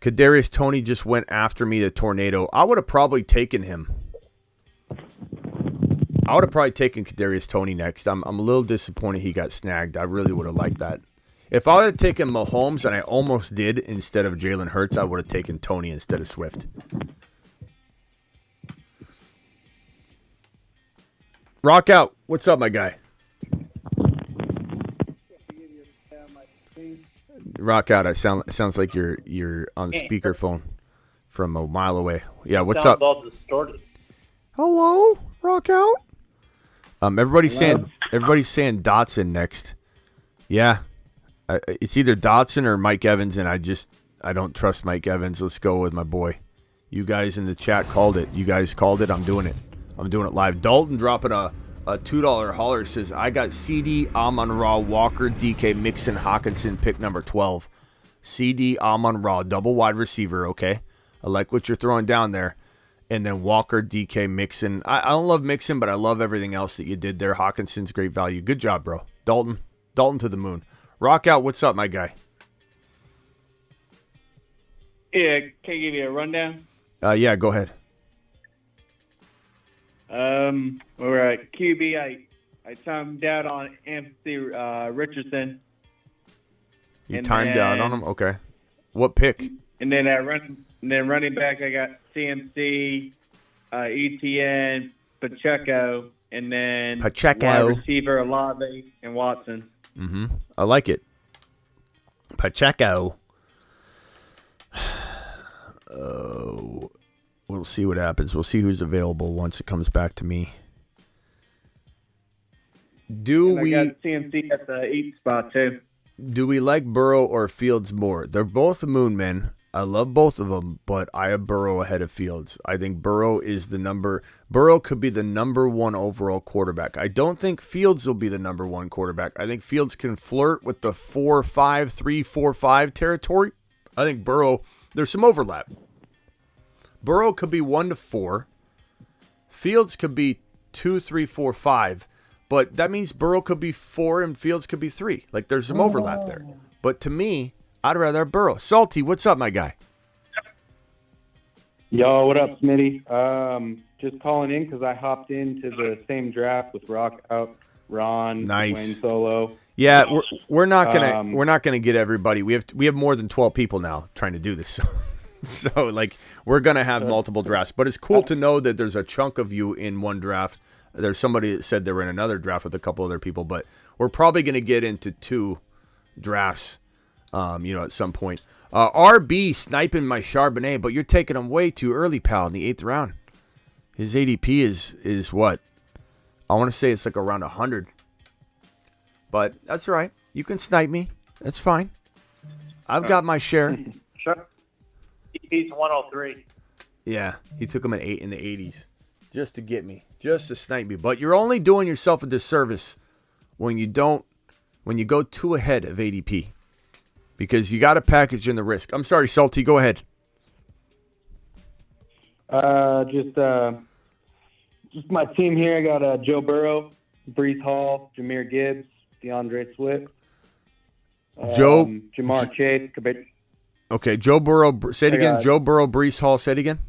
Kadarius Toney just went after me to Tornado. I would have probably taken him. I would have probably taken Kadarius Toney next. I'm a little disappointed he got snagged. I really would have liked that. If I would have taken Mahomes, and I almost did, instead of Jalen Hurts, I would have taken Toney instead of Swift. Rock out. What's up, my guy? Rock out. It sounds like you're on speakerphone from a mile away. Yeah, what's up? All distorted. Hello, Rock out. Everybody's saying Dotson next. Yeah, it's either Dotson or Mike Evans, and I don't trust Mike Evans. Let's go with my boy. You guys in the chat called it. You guys called it. I'm doing it. I'm doing it live. Dalton dropping a $2 hauler says, I got CD, Amon-Ra, Walker, DK, Mixon, Hawkinson, pick number 12. CD, Amon-Ra, double wide receiver, okay? I like what you're throwing down there. And then Walker, DK, Mixon. I don't love Mixon, but I love everything else that you did there. Hawkinson's great value. Good job, bro. Dalton to the moon. Rock out, what's up, my guy? Yeah, can I give you a rundown? Yeah, go ahead. We're at QB. I timed out on Anthony Richardson. You timed out on him? Okay. What pick? And then running back, I got CMC, ETN, Pacheco, and then wide receiver Olave and Watson. Mm-hmm. I like it. Pacheco. Oh, we'll see what happens. We'll see who's available once it comes back to me. I got CMC at the 8 spot too. Do we like Burrow or Fields more? They're both moon men. I love both of them, but I have Burrow ahead of Fields. I think Burrow could be the number one overall quarterback. I don't think Fields will be the number one quarterback. I think Fields can flirt with the 4-5, 3-4-5 territory. I think Burrow, there's some overlap. Burrow could be 1-4. Fields could be 2, 3, 4, 5. But that means Burrow could be 4 and Fields could be 3. Like, there's some overlap there. But to me, I'd rather have Burrow. Salty, what's up, my guy? Yo, what up, Smitty? Just calling in because I hopped into the same draft with Rock out, Ron, nice. Wayne Solo. Yeah, we're not gonna get everybody. We have more than 12 people now trying to do this. So like we're gonna have multiple drafts. But it's cool to know that there's a chunk of you in one draft. There's somebody that said they were in another draft with a couple other people, but we're probably gonna get into 2 drafts. At some point. RB sniping my Charbonnet, but you're taking him way too early, pal, in the 8th round. His ADP is what? I want to say it's like around 100. But that's all right. You can snipe me. That's fine. I've got my share. Sure. He's 103. Yeah, he took him at 8 in the 80s just to get me, just to snipe me. But you're only doing yourself a disservice when you go too ahead of ADP. Because you got to package in the risk. I'm sorry, Salty. Go ahead. Just my team here. I got Joe Burrow, Breece Hall, Jahmyr Gibbs, DeAndre Swift, Jamar Chase. Okay, Joe Burrow. Say it again. Joe Burrow, Breece Hall. Say it again.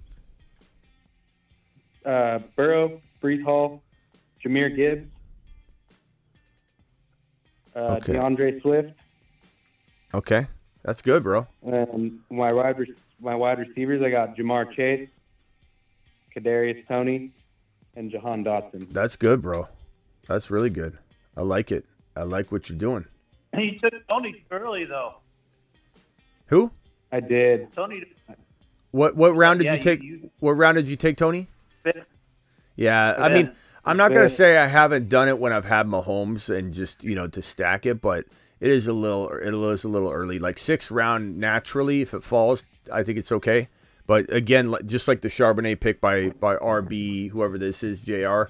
Burrow, Breece Hall, Jahmyr Gibbs, DeAndre Swift. Okay, that's good, bro. And my wide receivers, I got Jamar Chase, Kadarius Toney, and Jahan Dotson. That's good, bro. That's really good. I like it. I like what you're doing. He took Tony early though. Who? I did. Tony. What round did you take? What round did you take, Tony? 5th. Yeah, I mean, I'm not gonna say I haven't done it when I've had Mahomes and just to stack it, but. It is a little early. Like 6th round naturally, if it falls, I think it's okay. But again, just like the Charbonnet pick by RB, whoever this is, JR,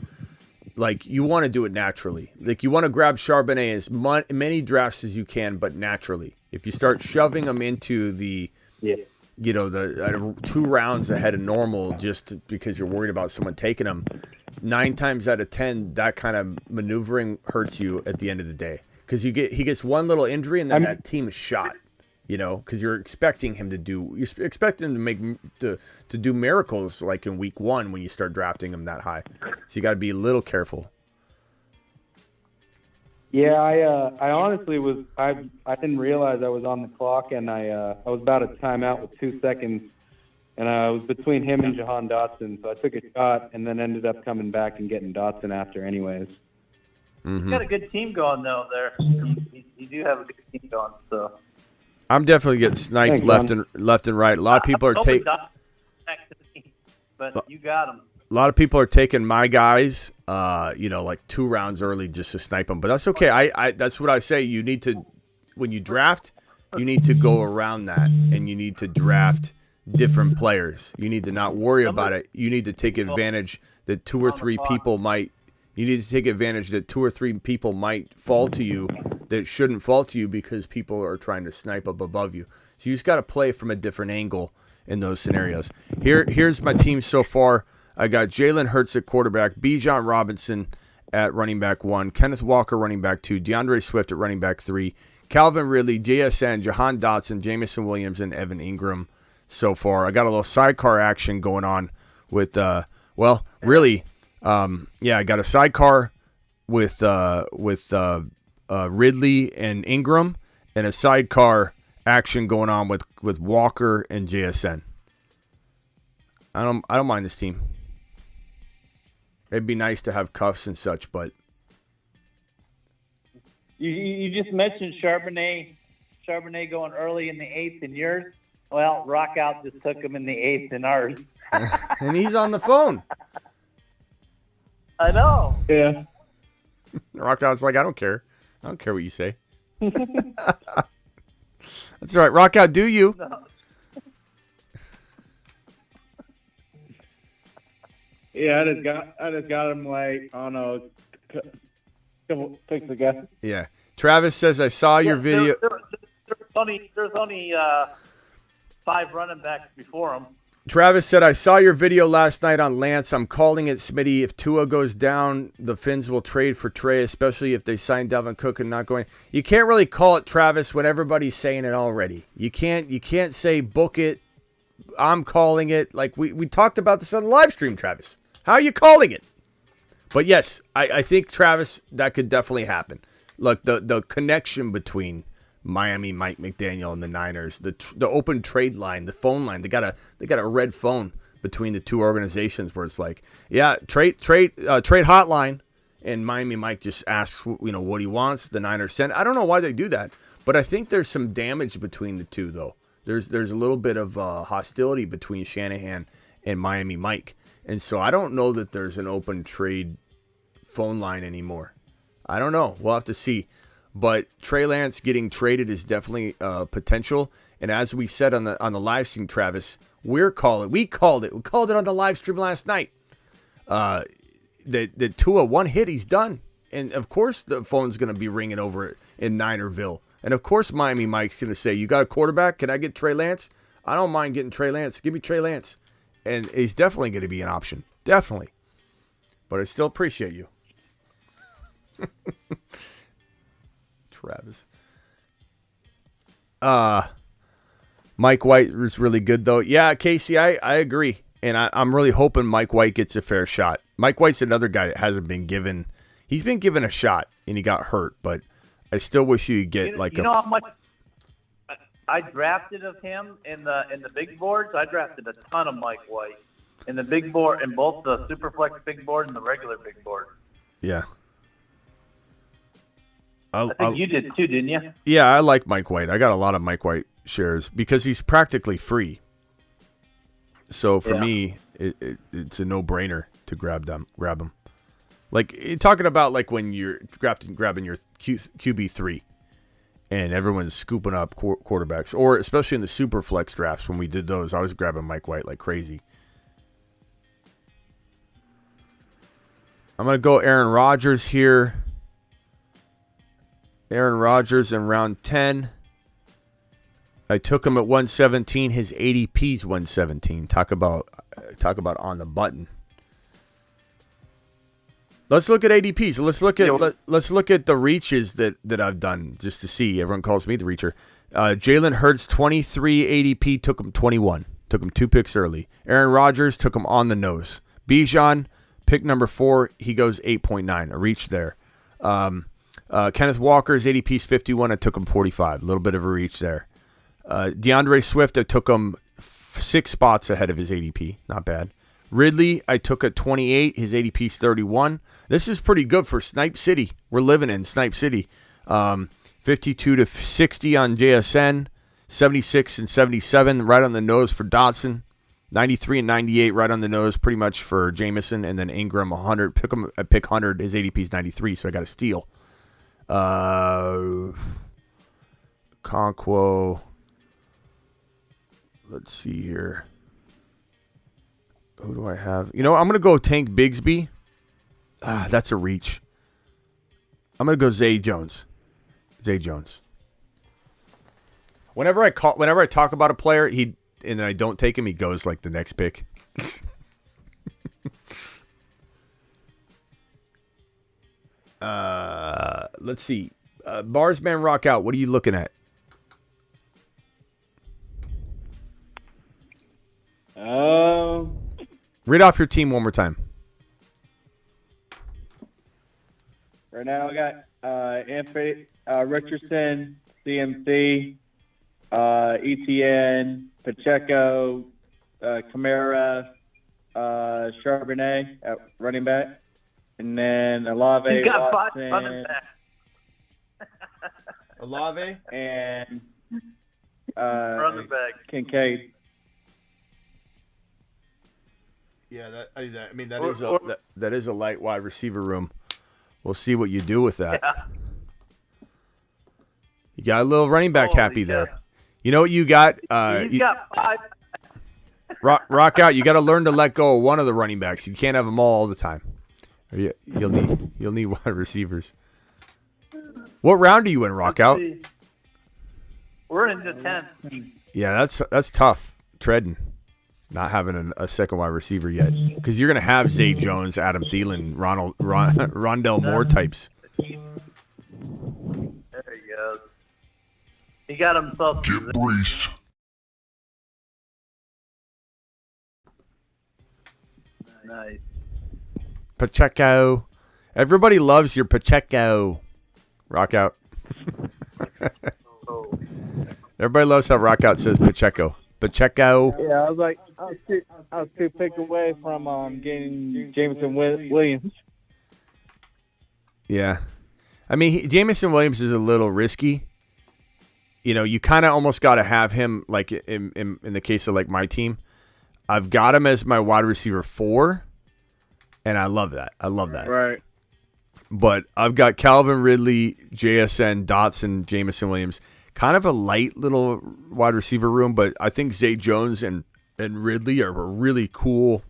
like you want to do it naturally. Like you want to grab Charbonnet as many drafts as you can, but naturally. If you start shoving them into the 2 rounds ahead of normal, just because you're worried about someone taking them, 9 times out of 10, that kind of maneuvering hurts you at the end of the day. Because he gets one little injury and then that team is shot, because you're expecting him to do miracles like in week 1 when you start drafting him that high. So you got to be a little careful. Yeah, I honestly I didn't realize I was on the clock and I was about to time out with 2 seconds and I was between him and Jahan Dotson, so I took a shot and then ended up coming back and getting Dotson after anyways. Mm-hmm. You got a good team going though there. You do have a good team going, so. I'm definitely getting sniped left and right. A lot of people are taking. But you got him. A lot of people are taking my guys, like 2 rounds early just to snipe them. But that's okay. I that's what I say. You need to, when you draft, you need to go around that, and you need to draft different players. You need to not worry about it. You need to take advantage that 2 or 3 people might. You need to take advantage that 2 or 3 people might fall to you that shouldn't fall to you because people are trying to snipe up above you. So you just got to play from a different angle in those scenarios. Here's my team so far. I got Jalen Hurts at quarterback, Bijan Robinson at running back 1, Kenneth Walker running back 2, DeAndre Swift at running back 3, Calvin Ridley, JSN, Jahan Dotson, Jamison Williams, and Evan Ingram so far. I got a little sidecar action going on with, I got a sidecar with Ridley and Ingram, and a sidecar action going on with Walker and JSN. I don't mind this team. It'd be nice to have cuffs and such, but You just mentioned Charbonnet going early in the 8th in yours. Well, Rockout just took him in the 8th in ours. and he's on the phone. I know. Yeah. Rockout's like, I don't care what you say. That's all right. Rockout, do you? No. Yeah, I just got him like, I don't know, couple picks, I guess. Yeah. Travis says, I saw your video. There's only 5 running backs before him. Travis said, I saw your video last night on Lance. I'm calling it, Smitty. If Tua goes down, the Finns will trade for Trey, especially if they sign Dalvin Cook and not going. You can't really call it, Travis, when everybody's saying it already. You can't say book it. I'm calling it. Like we talked about this on the live stream, Travis. How are you calling it? But yes, I think, Travis, that could definitely happen. Look, the connection between Miami, Mike McDaniel, and the Niners, the open trade line, the phone line, they got a red phone between the two organizations where it's like, yeah, trade hotline, and Miami Mike just asks what he wants. The Niners send. I don't know why they do that, but I think there's some damage between the two though. There's a little bit of hostility between Shanahan and Miami Mike, and so I don't know that there's an open trade phone line anymore. I don't know. We'll have to see. But Trey Lance getting traded is definitely potential. And as we said on the live stream, Travis, we called it on the live stream last night. That Tua, one hit, he's done. And of course the phone's going to be ringing over in Ninerville. And of course Miami Mike's going to say, you got a quarterback? Can I get Trey Lance? I don't mind getting Trey Lance. Give me Trey Lance. And he's definitely going to be an option. Definitely. But I still appreciate you. Travis. Mike White was really good, though. Yeah, Casey, I agree. And I'm really hoping Mike White gets a fair shot. Mike White's another guy that hasn't been given. He's been given a shot, and he got hurt. But I still wish you'd get how much I drafted of him in the big boards? I drafted a ton of Mike White in the big board, in both the Superflex big board and the regular big board. Yeah. I think you did too, didn't you? Yeah, I like Mike White. I got a lot of Mike White shares because he's practically free. So for me, it's a no-brainer to grab him. Like talking about like when you're grabbing your QB3, and everyone's scooping up quarterbacks, or especially in the super flex drafts when we did those, I was grabbing Mike White like crazy. I'm gonna go Aaron Rodgers here. Aaron Rodgers in round 10. I took him at 117. His ADP's 117. Talk about on the button. Let's look at ADPs. Let's look at the reaches that I've done just to see. Everyone calls me the reacher. Jalen Hurts 23 ADP, took him 21. Took him 2 picks early. Aaron Rodgers took him on the nose. Bijan, pick number 4, he goes 8.9. A reach there. Kenneth Walker's ADP's 51. I took him 45. A little bit of a reach there. DeAndre Swift, I took him 6 spots ahead of his ADP. Not bad. Ridley, I took at 28. His ADP's 31. This is pretty good for Snipe City. We're living in Snipe City. 52 to 60 on JSN. 76 and 77, right on the nose for Dotson. 93 and 98 right on the nose pretty much for Jameson, and then Ingram 100. Pick 100. His ADP is 93, so I got a steal. Conquo. Let's see here. Who do I have? I'm going to go Tank Bigsby. That's a reach. I'm going to go Zay Jones. Zay Jones. Whenever I talk about a player, and then I don't take him, he goes like the next pick. Let's see. Barsman Rock Out. What are you looking at? Read off your team one more time. Right now I got Anthony Richardson, CMC, ETN, Pacheco, Kamara, Charbonnet at running back, and then Olave, He's got Watson, 5 running backs. Olave and Running back. Kincaid. Yeah, that is a light wide receiver room. We'll see what you do with that. Yeah. You got a little running back Holy happy cow. there. You know what you got? He's got 5. Rock Out. You got to learn to let go of one of the running backs. You can't have them all the time. You'll need wide receivers. What round are you in, Rock Out? We're in the 10th. Yeah, that's tough. Treading, not having a second wide receiver yet, because you're gonna have Zay Jones, Adam Thielen, Rondell Moore types. There he goes. He got himself. Get braced. Nice. Pacheco. Everybody loves your Pacheco. Rock Out. Oh. Everybody loves how Rock Out says Pacheco. Pacheco. Yeah, I was two picks away from getting Jameson Williams. Yeah. I mean, Jameson Williams is a little risky. You kind of almost got to have him, like in the case of like my team. I've got him as my wide receiver 4, and I love that. Right. But I've got Calvin Ridley, JSN, Dotson, Jameson Williams. Kind of a light little wide receiver room, but I think Zay Jones and Ridley are a really cool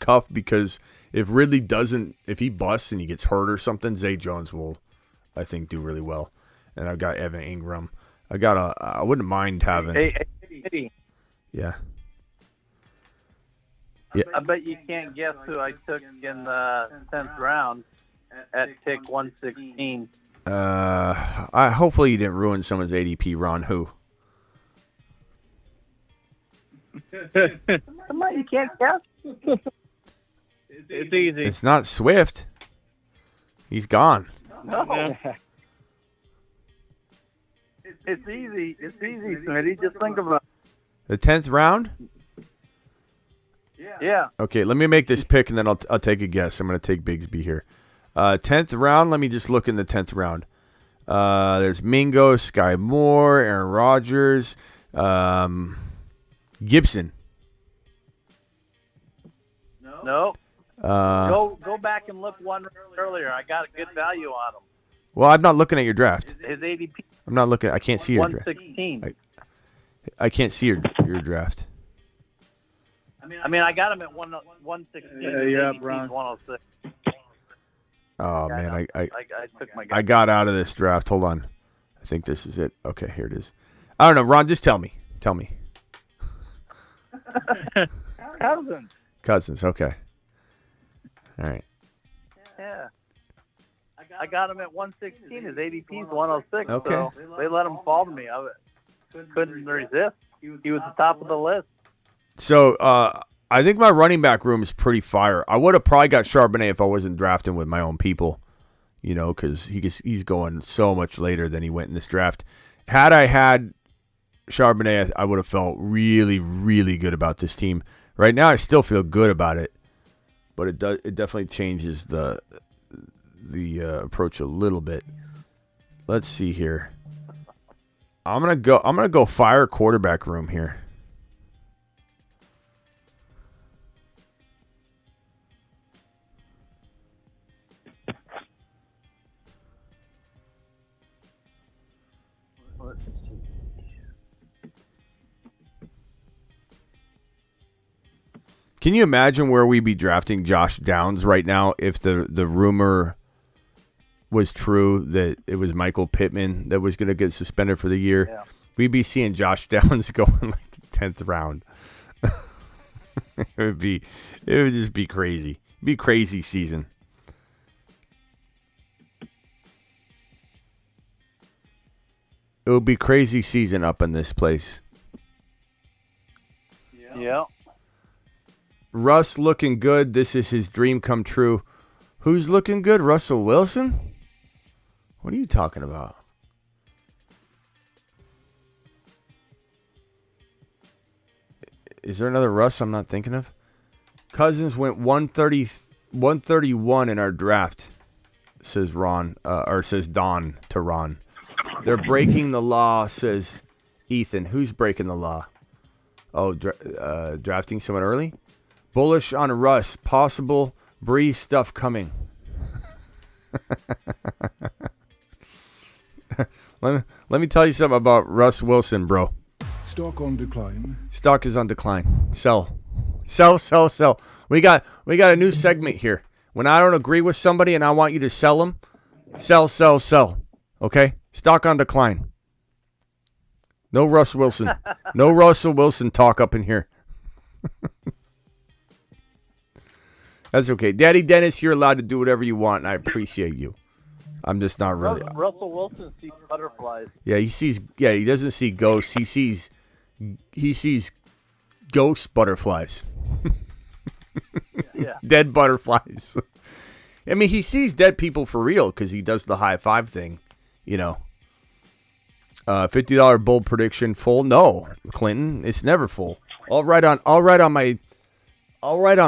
cuff, because if Ridley if he busts and he gets hurt or something, Zay Jones will, I think, do really well. And I've got Evan Ingram. I wouldn't mind having. Hey. Yeah. I bet you can't guess who I took in the 10th round at pick 116. Hopefully you didn't ruin someone's ADP, Ron. Who? Come on, you can't guess. It's easy. It's not Swift. He's gone. No. It's easy. It's easy, Smitty. Just think about it. The 10th round? Yeah. Okay, let me make this pick, and then I'll take a guess. I'm going to take Bigsby here. 10th round, let me just look in the 10th round. There's Mingo, Sky Moore, Aaron Rodgers, Gibson. No. Go back and look one earlier. I got a good value on him. Well, I'm not looking at your draft. His ADP I'm not looking. I can't see your draft. 116. I can't see your draft. I mean, I got him at 116. Yeah, you're up, ADP 's Ron. 106. Oh, Yeah, man, I took my guy. I got out of this draft. Hold on. I think this is it. Okay, here it is. I don't know. Ron, just tell me. Cousins. Okay. All right. Yeah. I got him at 116. His ADP is 106. Okay. So they let him fall to me. I couldn't resist. He was the top of the list. So I think my running back room is pretty fire. I would have probably got Charbonnet if I wasn't drafting with my own people, because he's going so much later than he went in this draft. Had I had Charbonnet, I would have felt really, really good about this team. Right now, I still feel good about it, but it definitely changes the approach a little bit. Let's see here. I'm gonna go fire quarterback room here. let's see. Can you imagine where we'd be drafting Josh Downs right now if the rumor was true that it was Michael Pittman that was going to get suspended for the year? Yeah. We'd be seeing Josh Downs go in like the 10th round. it would just be crazy. It'd be a crazy season. It would be crazy season up in this place. Yeah. Russ looking good. This is his dream come true. Who's looking good? Russell Wilson? What are you talking about? Is there another Russ I'm not thinking of? Cousins went 131 in our draft, says Ron, or says Don to Ron. They're breaking the law, says Ethan. Who's breaking the law? Oh, drafting someone early? Bullish on Russ. Possible Breeze stuff coming. Let me tell you something about Russ Wilson, bro. Stock on decline. Stock is on decline. Sell. Sell. We got a new segment here. When I don't agree with somebody and I want you to sell them, sell. Okay? Stock on decline. No Russ Wilson. No Russell Wilson talk up in here. That's okay. Daddy Dennis, you're allowed to do whatever you want, and I appreciate you. I'm just not really. Russell Wilson sees butterflies. Yeah, he doesn't see ghosts. He sees ghost butterflies. Yeah. Dead butterflies. I mean, he sees dead people for real because he does the high five thing, you know. $50 bold prediction full? No, Clinton, it's never full. I'll write on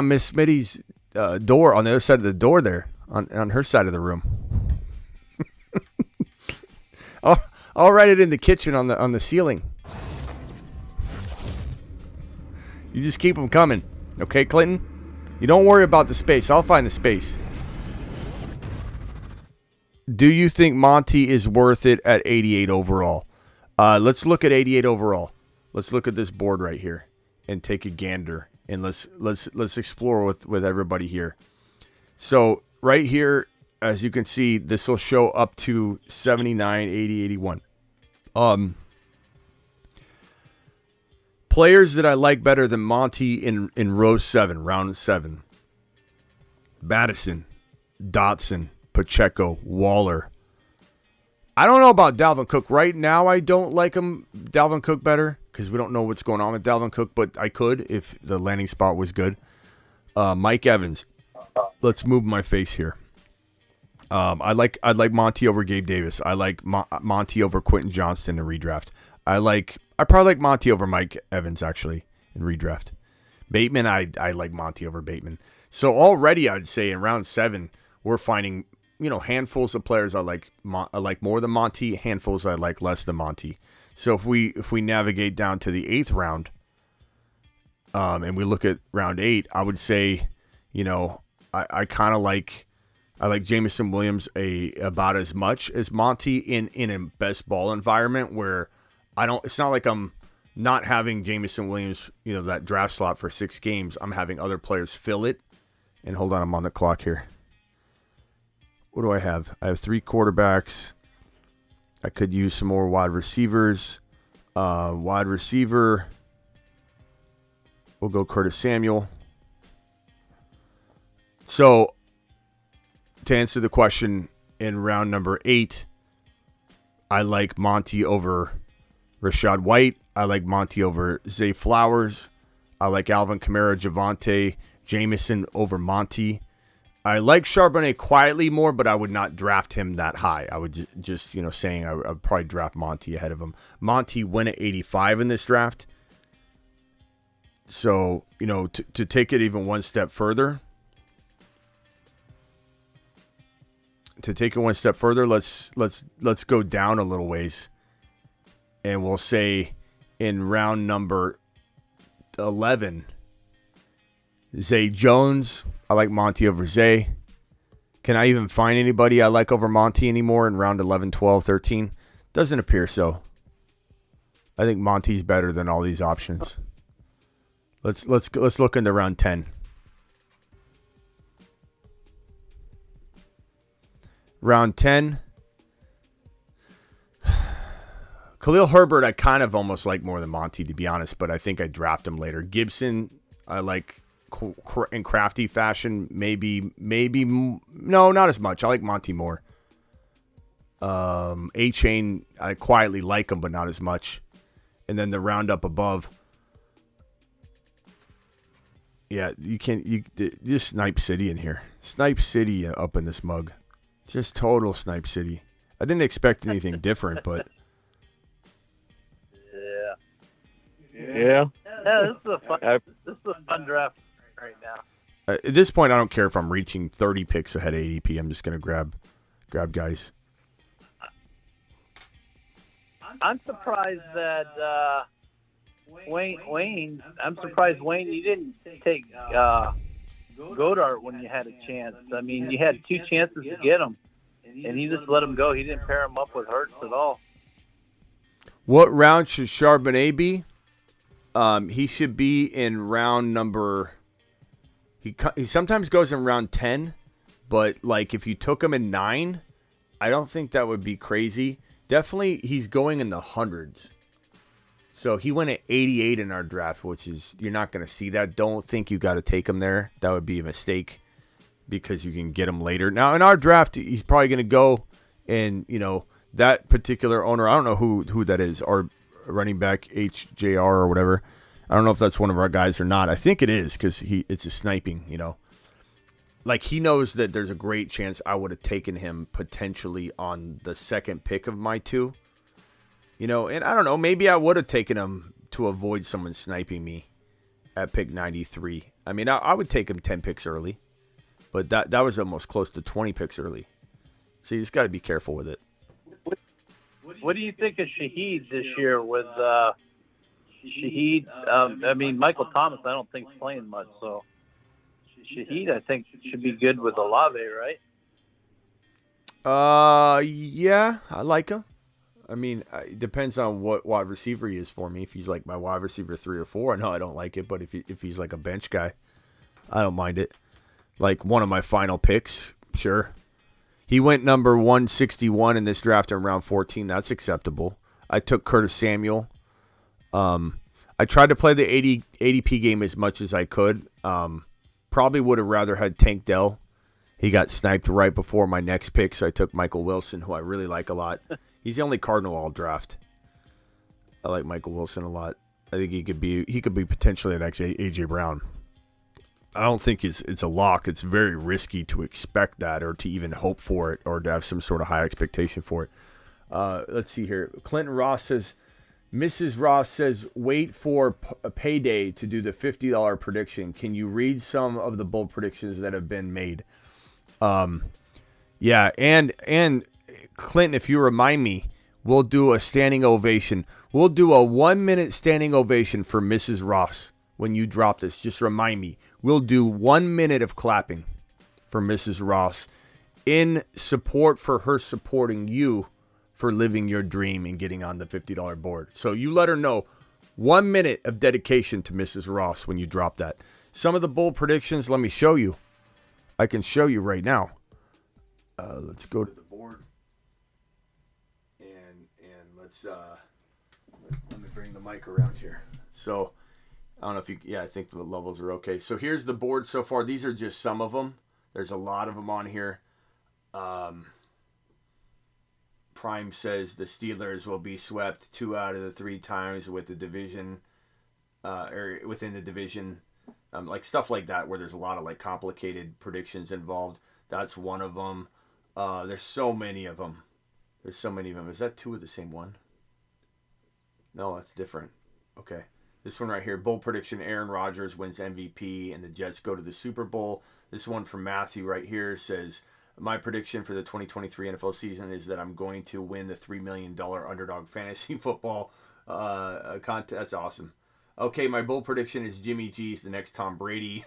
Miss Smitty's door on the other side of the door there on her side of the room. I'll write it in the kitchen on the ceiling. You just keep them coming, okay, Clinton? You don't worry about the space. I'll find the space. Do you think Monty is worth it at 88 overall? Let's look at 88 overall. Let's look at this board right here and take a gander, and let's explore with everybody here. So right here, as you can see, this will show up to 79, 80, 81. Players that I like better than Monty in round 7. Madison, Dotson, Pacheco, Waller. I don't know about Dalvin Cook. Right now, I don't like Dalvin Cook better because we don't know what's going on with Dalvin Cook, but I could if the landing spot was good. Mike Evans. Let's move my face here. I like Monty over Gabe Davis. I like Monty over Quentin Johnston in redraft. I probably like Monty over Mike Evans actually in redraft. Bateman, I like Monty over Bateman. So already I'd say in round 7 we're finding handfuls of players I like more than Monty, handfuls I like less than Monty. So if we navigate down to the 8th round, and we look at round 8, I would say, I kind of like Jameson Williams about as much as Monty in a best ball environment where it's not like I'm not having Jameson Williams, that draft slot for 6 games. I'm having other players fill it. And hold on, I'm on the clock here. What do I have? I have 3 quarterbacks. I could use some more wide receivers. Wide receiver, we'll go Curtis Samuel. So, to answer the question, in round number 8, I like Monty over Rashad White. I like Monty over Zay Flowers. I like Alvin Kamara, Javonte, Jameson over Monty. I like Charbonnet quietly more, but I would not draft him that high. I would just saying I would probably draft Monty ahead of him. Monty went at 85 in this draft. So, to take it even one step further, let's go down a little ways. And we'll say in round number 11, Zay Jones. I like Monty over Zay. Can I even find anybody I like over Monty anymore in round 11, 12, 13? Doesn't appear so. I think Monty's better than all these options. Let's look into round 10. Round 10. Khalil Herbert, I kind of almost like more than Monty, to be honest, but I think I draft him later. Gibson, I like in crafty fashion. Maybe, no, not as much. I like Monty more. A-Chain, I quietly like him, but not as much. And then the round up above. Yeah, just Snipe City in here. Snipe City up in this mug. Just total Snipe City. I didn't expect anything different, but. Yeah. Yeah, this is a fun draft right now. At this point, I don't care if I'm reaching 30 picks ahead of ADP. I'm just going to grab guys. I'm surprised that Wayne. I'm surprised Wayne. You didn't take Godart when you had a chance. I mean, you had 2 chances to get him, and you just let him go. He didn't pair him up with Hurts at all. What round should Charbonnet be? He should be in round number. He sometimes goes in round 10, but like if you took him in 9, I don't think that would be crazy. Definitely, he's going in the hundreds. So he went at 88 in our draft, which is, you're not going to see that. Don't think you got to take him there. That would be a mistake because you can get him later. Now, in our draft, he's probably going to go and, that particular owner, I don't know who that is, our running back, HJR or whatever. I don't know if that's one of our guys or not. I think it is because it's a sniping, Like, he knows that there's a great chance I would have taken him potentially on the second pick of my 2. And I don't know, maybe I would have taken him to avoid someone sniping me at pick 93. I mean, I would take him 10 picks early, but that was almost close to 20 picks early. So you just got to be careful with it. What do you think of Shaheed this year with Shaheed? I mean, Michael Thomas, I don't think is playing much, so Shaheed, I think, should be good with Olave, right? Yeah, I like him. I mean, it depends on what wide receiver he is for me. If he's like my wide receiver 3 or 4, no, I don't like it. But if he's like a bench guy, I don't mind it. Like one of my final picks, sure. He went number 161 in this draft in round 14. That's acceptable. I took Curtis Samuel. I tried to play the ADP game as much as I could. Probably would have rather had Tank Dell. He got sniped right before my next pick, so I took Michael Wilson, who I really like a lot. He's the only Cardinal all draft. I like Michael Wilson a lot. I think he could be potentially an AJ Brown. I don't think it's a lock. It's very risky to expect that or to even hope for it or to have some sort of high expectation for it. Let's see here. Clinton Ross says, Mrs. Ross says, wait for a payday to do the $50 prediction. Can you read some of the bold predictions that have been made? Yeah, and Clinton, if you remind me, we'll do a standing ovation. We'll do a 1-minute standing ovation for Mrs. Ross when you drop this. Just remind me. We'll do 1 minute of clapping for Mrs. Ross in support for her supporting you for living your dream and getting on the $50 board. So you let her know 1 minute of dedication to Mrs. Ross when you drop that. Some of the bold predictions, let me show you. I can show you right now. Let's go to the board. And let's let me bring the mic around here. So I don't know if you, I think the levels are okay. So here's the board so far. These are just some of them. There's a lot of them on here. Prime says the Steelers will be swept 2 out of the 3 times with the division, or within the division. Like stuff like that where there's a lot of like complicated predictions involved. That's one of them. There's so many of them. Is that 2 of the same one? No, that's different. Okay. This one right here, bold prediction, Aaron Rodgers wins MVP and the Jets go to the Super Bowl. This one from Matthew right here says, my prediction for the 2023 NFL season is that I'm going to win the $3 million underdog fantasy football contest. That's awesome. Okay, my bold prediction is Jimmy G's the next Tom Brady.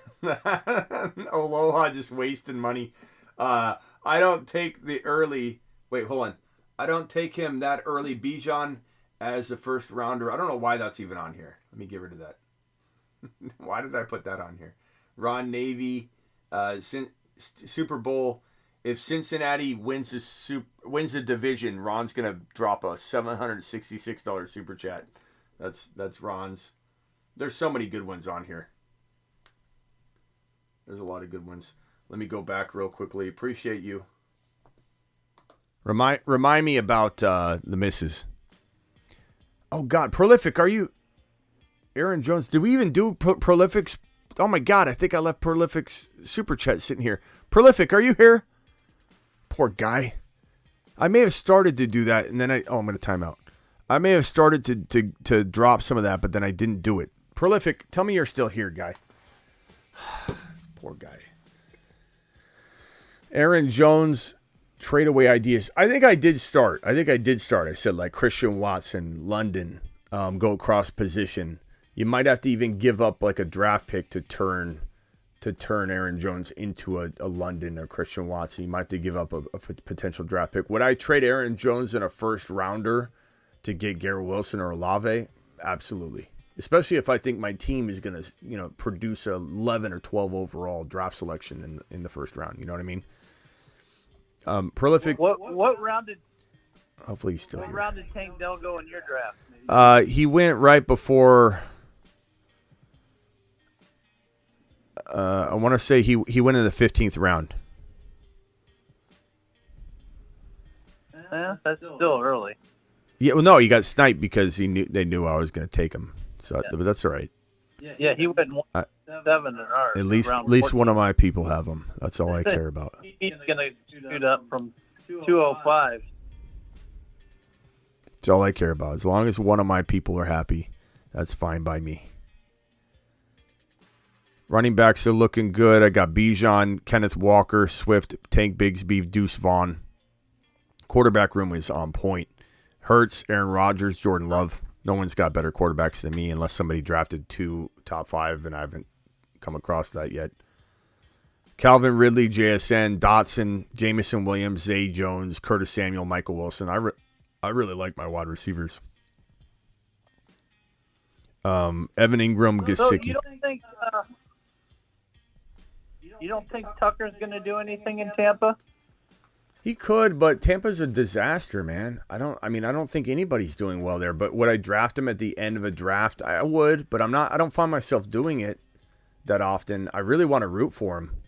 Aloha, just wasting money. I don't take the early... Wait, hold on. I don't take him that early. Bijan as the first rounder. I don't know why that's even on here. Let me get rid of that. Why did I put that on here? Ron Navy, Super Bowl. If Cincinnati wins the division, Ron's gonna drop a $766 super chat. That's Ron's. There's so many good ones on here. There's a lot of good ones. Let me go back real quickly. Appreciate you. Remind me about the misses. Oh God, Prolific, are you? Aaron Jones, did we even do Prolific's? Oh my God, I think I left Prolific's super chat sitting here. Prolific, are you here? Poor guy. I may have started to do that, and then I'm going to time out. I may have started to drop some of that, but then I didn't do it. Prolific, tell me you're still here, guy. Poor guy. Aaron Jones, trade away ideas. I think I did start. I said like Christian Watson, London, go across position. You might have to even give up like a draft pick to turn Aaron Jones into a London or Christian Watson. You might have to give up a potential draft pick. Would I trade Aaron Jones in a first rounder to get Garrett Wilson or Olave? Absolutely. Especially if I think my team is going to, produce a 11 or 12 overall draft selection in the first round. You know what I mean? Prolific. What round did? Hopefully he's still here. What round did Tank Dell go in your draft? He went right before. I want to say he went in the 15th round. That's still early. Yeah, well, no, he got sniped because they knew I was going to take him. So, but that's all right. Yeah, he went 7 in ours. At least one of my people have him. That's all I care about. He's going to shoot up from 205. That's all I care about. As long as one of my people are happy, that's fine by me. Running backs are looking good. I got Bijan, Kenneth Walker, Swift, Tank Bigsby, Deuce Vaughn. Quarterback room is on point. Hurts, Aaron Rodgers, Jordan Love. No one's got better quarterbacks than me unless somebody drafted 2 top 5, and I haven't come across that yet. Calvin Ridley, JSN, Dotson, Jamison Williams, Zay Jones, Curtis Samuel, Michael Wilson. I really like my wide receivers. Evan Ingram, Gesicki. So you don't think Tucker's going to do anything in Tampa? He could, but Tampa's a disaster, man. I don't think anybody's doing well there. But would I draft him at the end of a draft? I would, but I'm not. I don't find myself doing it that often. I really want to root for him.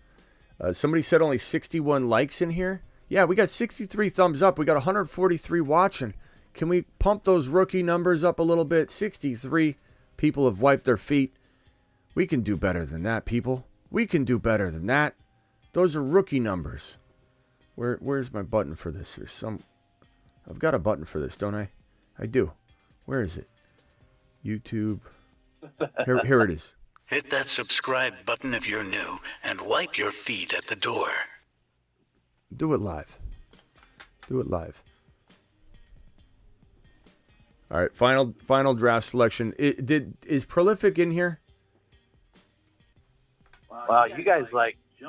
Somebody said only 61 likes in here. Yeah, we got 63 thumbs up. We got 143 watching. Can we pump those rookie numbers up a little bit? 63 people have wiped their feet. We can do better than that, people. We can do better than that. Those are rookie numbers. Where's my button for this? I've got a button for this, don't I? I do. Where is it? YouTube. Here it is. Hit that subscribe button if you're new and wipe your feet at the door. Do it live. Do it live. All right, final draft selection. Is Prolific in here? Wow, you guys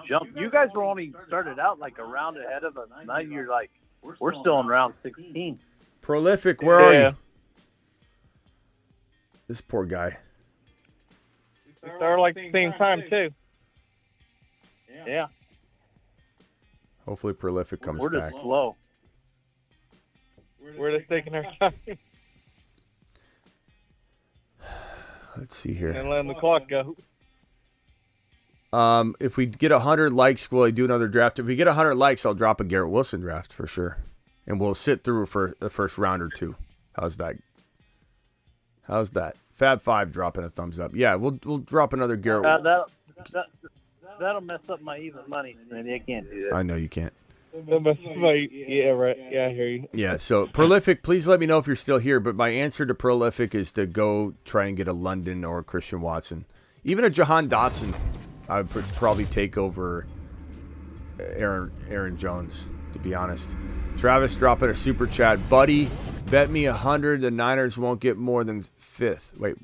jumped. You guys were only started out like a round ahead of us. Now you're like, we're still in round 16. Prolific, where are you? This poor guy. We started like the same time too. Yeah. Hopefully Prolific comes back. We're just slow. We're just taking our time. Let's see here. And letting the clock go. If we get 100 likes, will I do another draft? If we get 100 likes, I'll drop a Garrett Wilson draft for sure. And we'll sit through for the first round or two. How's that? Fab 5 dropping a thumbs up. Yeah, we'll drop another Garrett. That'll mess up my even money, man. I can't do that. I know you can't. Yeah, right. Yeah, I hear you. Yeah, so Prolific, please let me know if you're still here. But my answer to Prolific is to go try and get a London or a Christian Watson. Even a Jahan Dotson, I would probably take over Aaron Jones, to be honest. Travis dropping a super chat. Buddy, bet me 100 the Niners won't get more than 5th. Wait,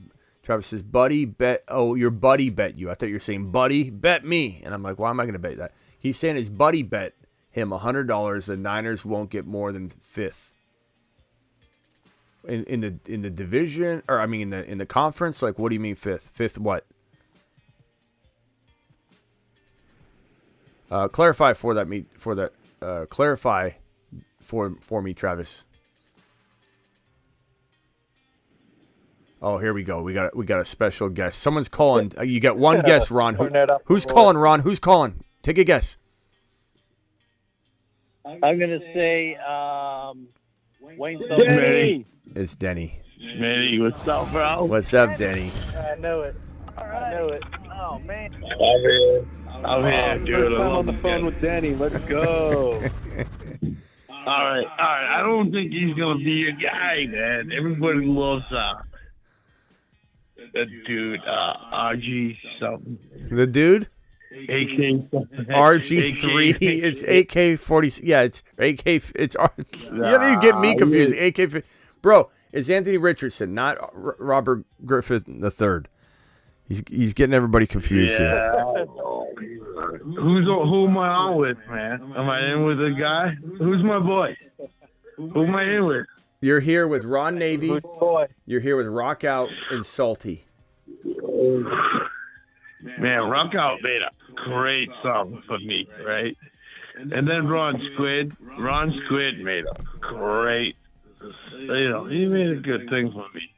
Travis says, buddy, bet. Oh, your buddy bet you. I thought you were saying, buddy, bet me. And I'm like, why am I going to bet that? He's saying his buddy bet him $100 the Niners won't get more than 5th. In the division, or I mean in the conference? Like, what do you mean fifth? Fifth what? Clarify clarify for me, Travis. Oh, here we go. We got a special guest. Someone's calling. You got one guess, Ron. Who's calling, Ron? Who's calling? Take a guess. I'm gonna say Wayne. Denny. It's Denny. Denny, what's up, bro? What's up, Denny? I know it. Oh man. I'm here, dude. I'm on the phone with Denny. Let's go. All right. I don't think he's gonna be your guy, man. Everybody loves that dude, RG something. The dude? AK RG3. It's AK-40. Yeah, it's AK. It's you don't even get me confused. AK. Bro, it's Anthony Richardson, not Robert Griffin III. He's getting everybody confused here. Who am I on with, man? Am I in with a guy? Who's my boy? Who am I in with? You're here with Ron Navy. You're here with Rock Out and Salty. Man, Rock Out made a great song for me, right? And then Ron Squid made a great, he made a good thing for me.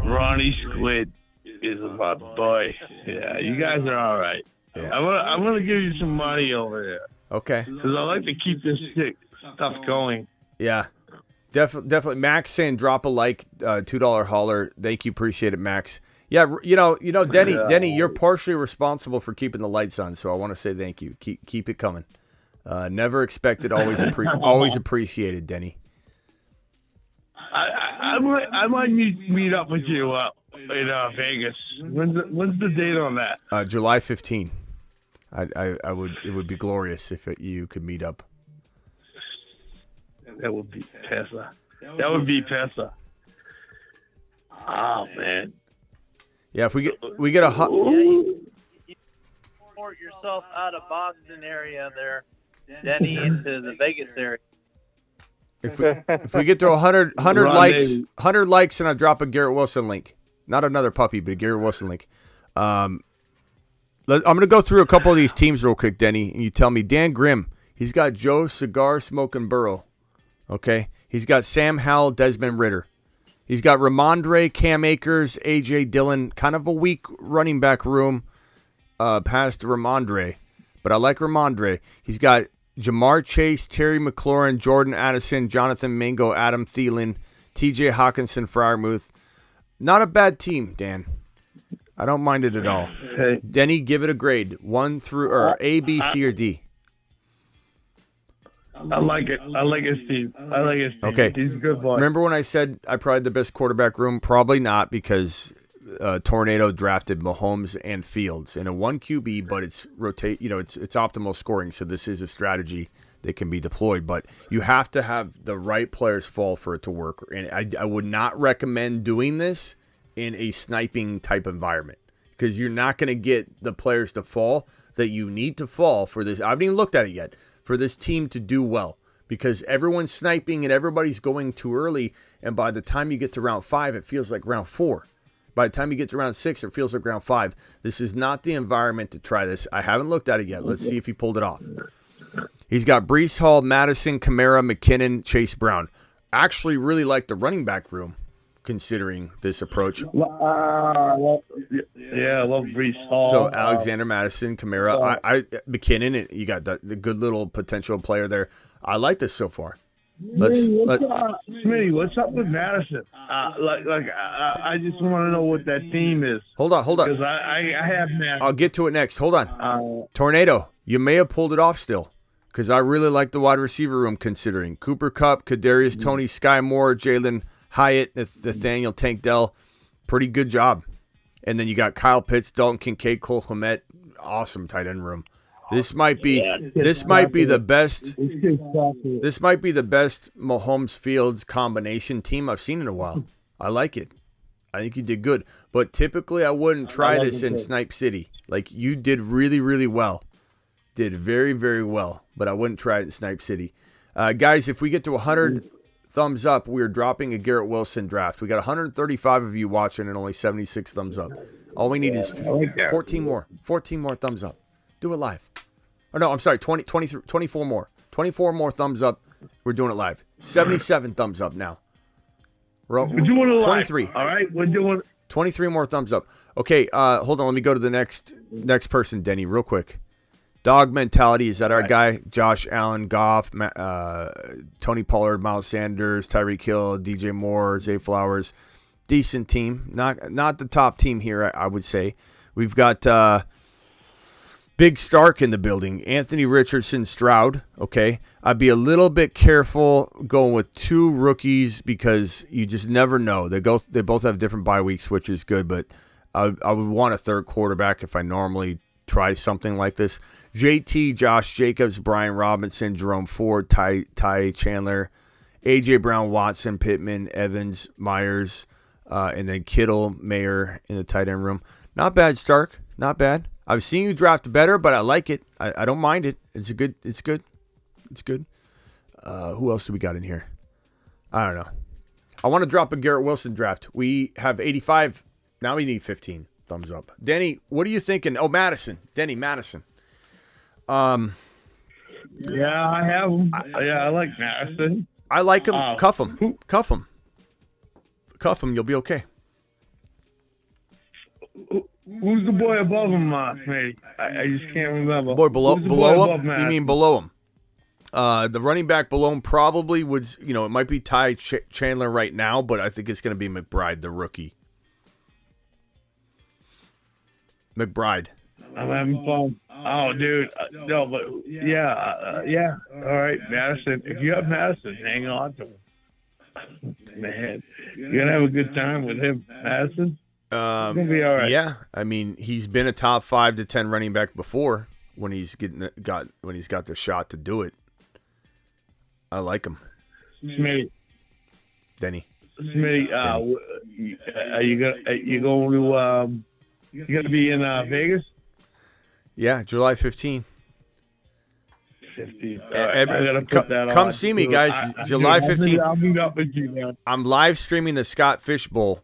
Ronnie Squid is my boy. Yeah, you guys are all right. Yeah. I'm gonna give you some money over there. Okay. Because I like to keep this stuff going. Yeah. Definitely. Max saying drop a like, $2 holler. Thank you. Appreciate it, Max. Yeah, Denny, you're partially responsible for keeping the lights on, so I want to say thank you. Keep it coming. Never expected, always appreciated, Denny. I might meet up with you in Vegas. When's the date on that? July 15. It would be glorious if you could meet up. That would be Pesa. Oh man. Yeah, if we get a you port yourself out of Boston area there, Denny, into the Vegas area. If we get to 100 likes and I drop a Garrett Wilson link, not another puppy, but a Garrett Wilson link. I'm going to go through a couple of these teams real quick, Denny, and you tell me. Dan Grimm, he's got Joe Cigar Smoking Burrow. Okay, he's got Sam Howell, Desmond Ridder. He's got Ramondre, Cam Akers, A.J. Dillon. Kind of a weak running back room past Ramondre, but I like Ramondre. He's got Jamar Chase, Terry McLaurin, Jordan Addison, Jonathan Mingo, Adam Thielen, T.J. Hawkinson, Freiermuth. Not a bad team, Dan. I don't mind it at all. Hey. Denny, give it a grade. 1 through, or A, B, C, or D. I like it. I like his team. Okay. He's a good boy. Remember when I said I probably had the best quarterback room? Probably not, because Tornado drafted Mahomes and Fields in a 1 QB, but it's it's optimal scoring. So this is a strategy that can be deployed, but you have to have the right players fall for it to work. And I would not recommend doing this in a sniping type environment, because you're not going to get the players to fall that you need to fall for this. I haven't even looked at it yet. For this team to do well, because everyone's sniping and everybody's going too early, and by the time you get to round 5, it feels like round 4. By the time you get to round 6, it feels like round 5. This is not the environment to try this. I haven't looked at it yet. Let's see if he pulled it off. He's got Breece Hall, Madison, Kamara, McKinnon, Chase Brown. Actually really like the running back room, considering this approach. Yeah, I love Breece Hall. So Alexander Madison, Kamara, McKinnon, you got the good little potential player there. I like this so far. Smitty, what's up with Madison? I just want to know what that team is. Hold on. Because I have Madison. I'll get to it next. Hold on. Tornado, you may have pulled it off still, because I really like the wide receiver room, considering Cooper Kupp, Kadarius Toney, Sky Moore, Jalen Hyatt, Nathaniel Tank Dell. Pretty good job. And then you got Kyle Pitts, Dalton Kincaid, Cole Kmet. Awesome tight end room. This might be the best. This might be the best Mahomes Fields combination team I've seen in a while. I like it. I think you did good. But typically I wouldn't try this in Snipe City. Like, you did really, really well. Did very, very well. But I wouldn't try it in Snipe City. Guys, if we get to 100 thumbs up, we are dropping a Garrett Wilson draft. We got 135 of you watching and only 76 thumbs up. All we need is 14 more. 14 more thumbs up. Do it live. Oh, no, I'm sorry. 24 more. 24 more thumbs up. We're doing it live. 77 thumbs up now. We're doing it live. 23. All right, we're doing 23 more thumbs up. Okay, hold on. Let me go to the next person, Denny, real quick. Dog mentality, is that our guy? Josh Allen, Goff, Tony Pollard, Miles Sanders, Tyreek Hill, DJ Moore, Zay Flowers. Decent team. Not the top team here, I would say. We've got Big Stark in the building. Anthony Richardson, Stroud. Okay, I'd be a little bit careful going with two rookies because you just never know. They both have different bye weeks, which is good, but I would want a third quarterback if I normally try something like this. JT, Josh Jacobs, Brian Robinson, Jerome Ford, Ty Chandler, A.J. Brown, Watson, Pittman, Evans, Myers, and then Kittle, Mayer in the tight end room. Not bad, Stark. Not bad. I've seen you draft better, but I like it. I don't mind it. It's good. Who else do we got in here? I don't know. I want to drop a Garrett Wilson draft. We have 85. Now we need 15 thumbs up. Denny, what are you thinking? Oh, Madison. Denny, Madison. Yeah, I have him. I like Madison. I like him. Cuff him. Cuff him. Cuff him. You'll be okay. Who's the boy above him, mate? I just can't remember. Boy below him? Madison? You mean below him? The running back below him probably would, it might be Ty Chandler right now, but I think it's going to be McBride, the rookie. McBride. I'm having fun. Oh, dude. No, but yeah. All right, Madison. If you have Madison, hang on to him. Man, you're going to have a good time with him, Madison. It's going to be all right. Yeah. I mean, he's been a top 5 to 10 running back before when he's got the shot to do it. I like him. Smitty. Denny. Smitty, are you going to be in Vegas? Yeah, July 15. 15. I gotta put that come on. See me, guys. July 15. I'll meet up with you, man. I'm live streaming the Scott Fish Bowl.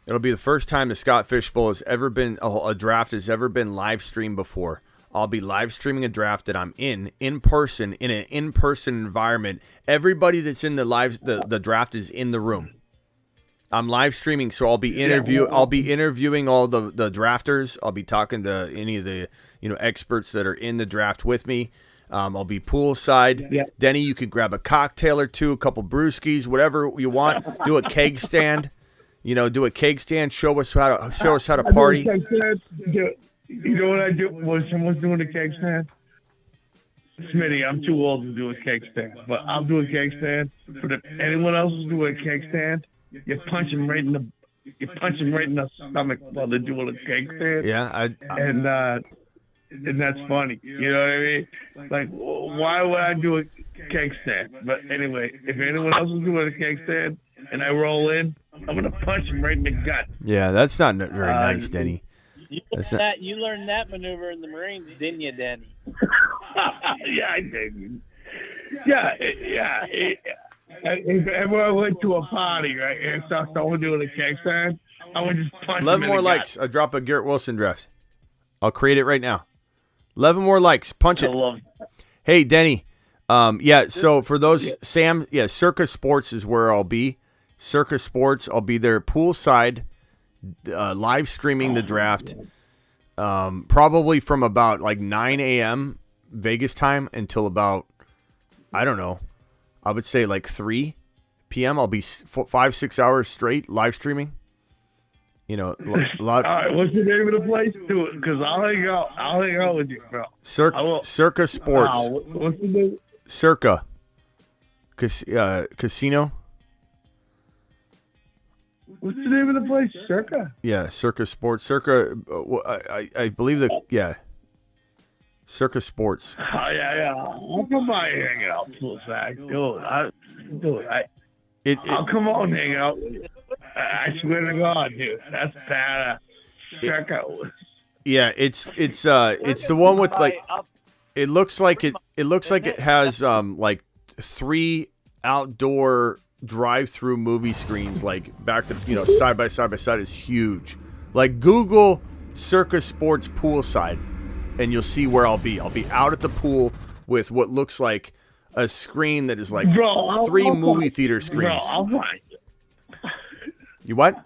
It'll be the first time the Scott Fish Bowl has ever been a draft has ever been live streamed before. I'll be live streaming a draft that I'm in person in an in-person environment. Everybody that's in the draft is in the room. I'm live streaming, so I'll be interviewing all the drafters. I'll be talking to any of the experts that are in the draft with me. I'll be poolside. Yeah. Denny, you can grab a cocktail or two, a couple brewskis, whatever you want. Do a keg stand. Do a keg stand. Show us how to party. You know what I do when someone's doing a keg stand? Smitty, I'm too old to do a keg stand, but I'll do a keg stand. But if anyone else is doing a keg stand, you punch them right in the stomach while they're doing a keg stand. Yeah, and that's funny. You know what I mean? Like, why would I do a keg stand? But anyway, if anyone else is doing a keg stand and I roll in, I'm gonna punch him right in the gut. Yeah, that's not very nice, Denny. You learned that maneuver in the Marines, didn't you, Denny? Yeah, I did. Yeah. If ever I went to a party, right, and saw someone doing a keg stand, I would just punch 11 more likes. I drop a Garrett Wilson draft. I'll create it right now. 11 more likes. Punch it. Hey, Denny. So for those, Sam, Circa Sports is where I'll be. Circa Sports, I'll be there poolside, live streaming the draft, probably from about like 9 a.m. Vegas time until about, I don't know, I would say like 3 p.m. I'll be 5-6 hours straight live streaming. A lot. All right, what's the name of the place? Do it, because I'll hang out with you, bro. Circa Sports. What's the name? Circa. Casino. What's the name of the place? Circa? Yeah, Circa Sports. Circa, I believe Circa Sports. Oh, yeah. I'll come by and hang out. I'll come on and hang out with you. I swear to God, dude. That's badass. Circa. Yeah, it's the one with like, it looks like it has like 3 outdoor drive-through movie screens, like back to side by side is huge. Like Google Circus Sports poolside, and you'll see where I'll be. I'll be out at the pool with what looks like a screen that is like three movie theater screens. Bro, I'll find it. You what?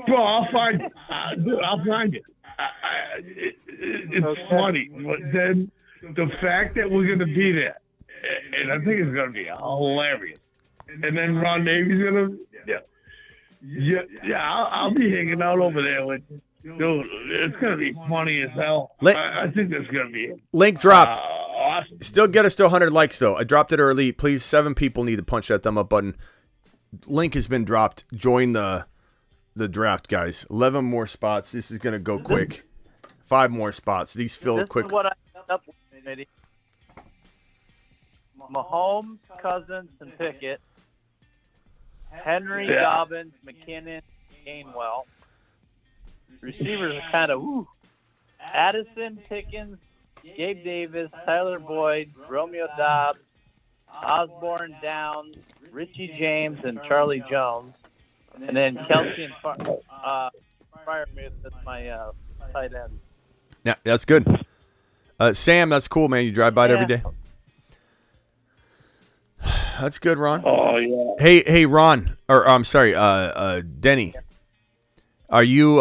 Bro, I'll find it. Dude, I'll find it. It's funny, but then the fact that we're going to be there, and I think it's going to be hilarious. And then Ron Navy's going to, I'll be hanging out over there with, dude, it's going to be funny as hell. I think that's going to be it. Link dropped. Awesome. Still get us to 100 likes, though. I dropped it early. Please, 7 people need to punch that thumb up button. Link has been dropped. Join the draft, guys. 11 more spots. This is going to go quick. 5 more spots. These fill quick. This is what I ended up with, Smitty. Mahomes, Cousins, and Pickett. Henry, Dobbins, McKinnon, Gainwell. Receivers are kind of Addison, Pickens, Gabe Davis, Tyler Boyd, Romeo Dobbs, Osborne, Downs, Richie James, and Charlie Jones. And then Kelsey and Freiermuth as my tight end. Yeah, that's good. Sam, that's cool, man. You drive by it every day. That's good, Ron. Oh yeah. Hey, Ron. Or I'm sorry, Denny. Are you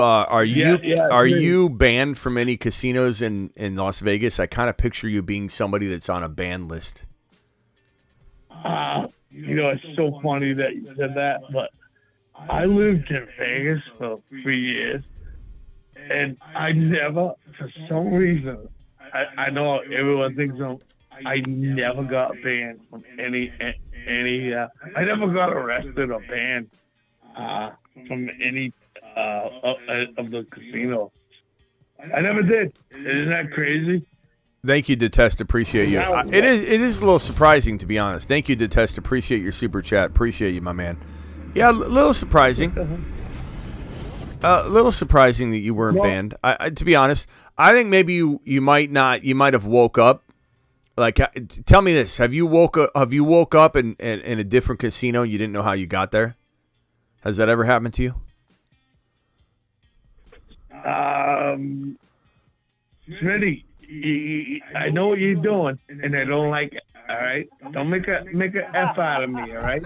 banned from any casinos in Las Vegas? I kind of picture you being somebody that's on a ban list. It's so funny that you said that, but I lived in Vegas for 3 years, and I never, for some reason, I know everyone thinks I never got banned from any. I never got arrested or banned from any of the casinos. I never did. Isn't that crazy? Thank you, Detest. Appreciate you. It is a little surprising, to be honest. Thank you, Detest. Appreciate your super chat. Appreciate you, my man. Yeah, a little surprising. A little surprising that you weren't banned. To be honest, I think maybe you might not. You might have woke up. Like, tell me this: Have you woke up in a different casino and you didn't know how you got there? Has that ever happened to you? Smitty, I know what you're doing, and I don't like it. All right, don't make a F out of me. All right.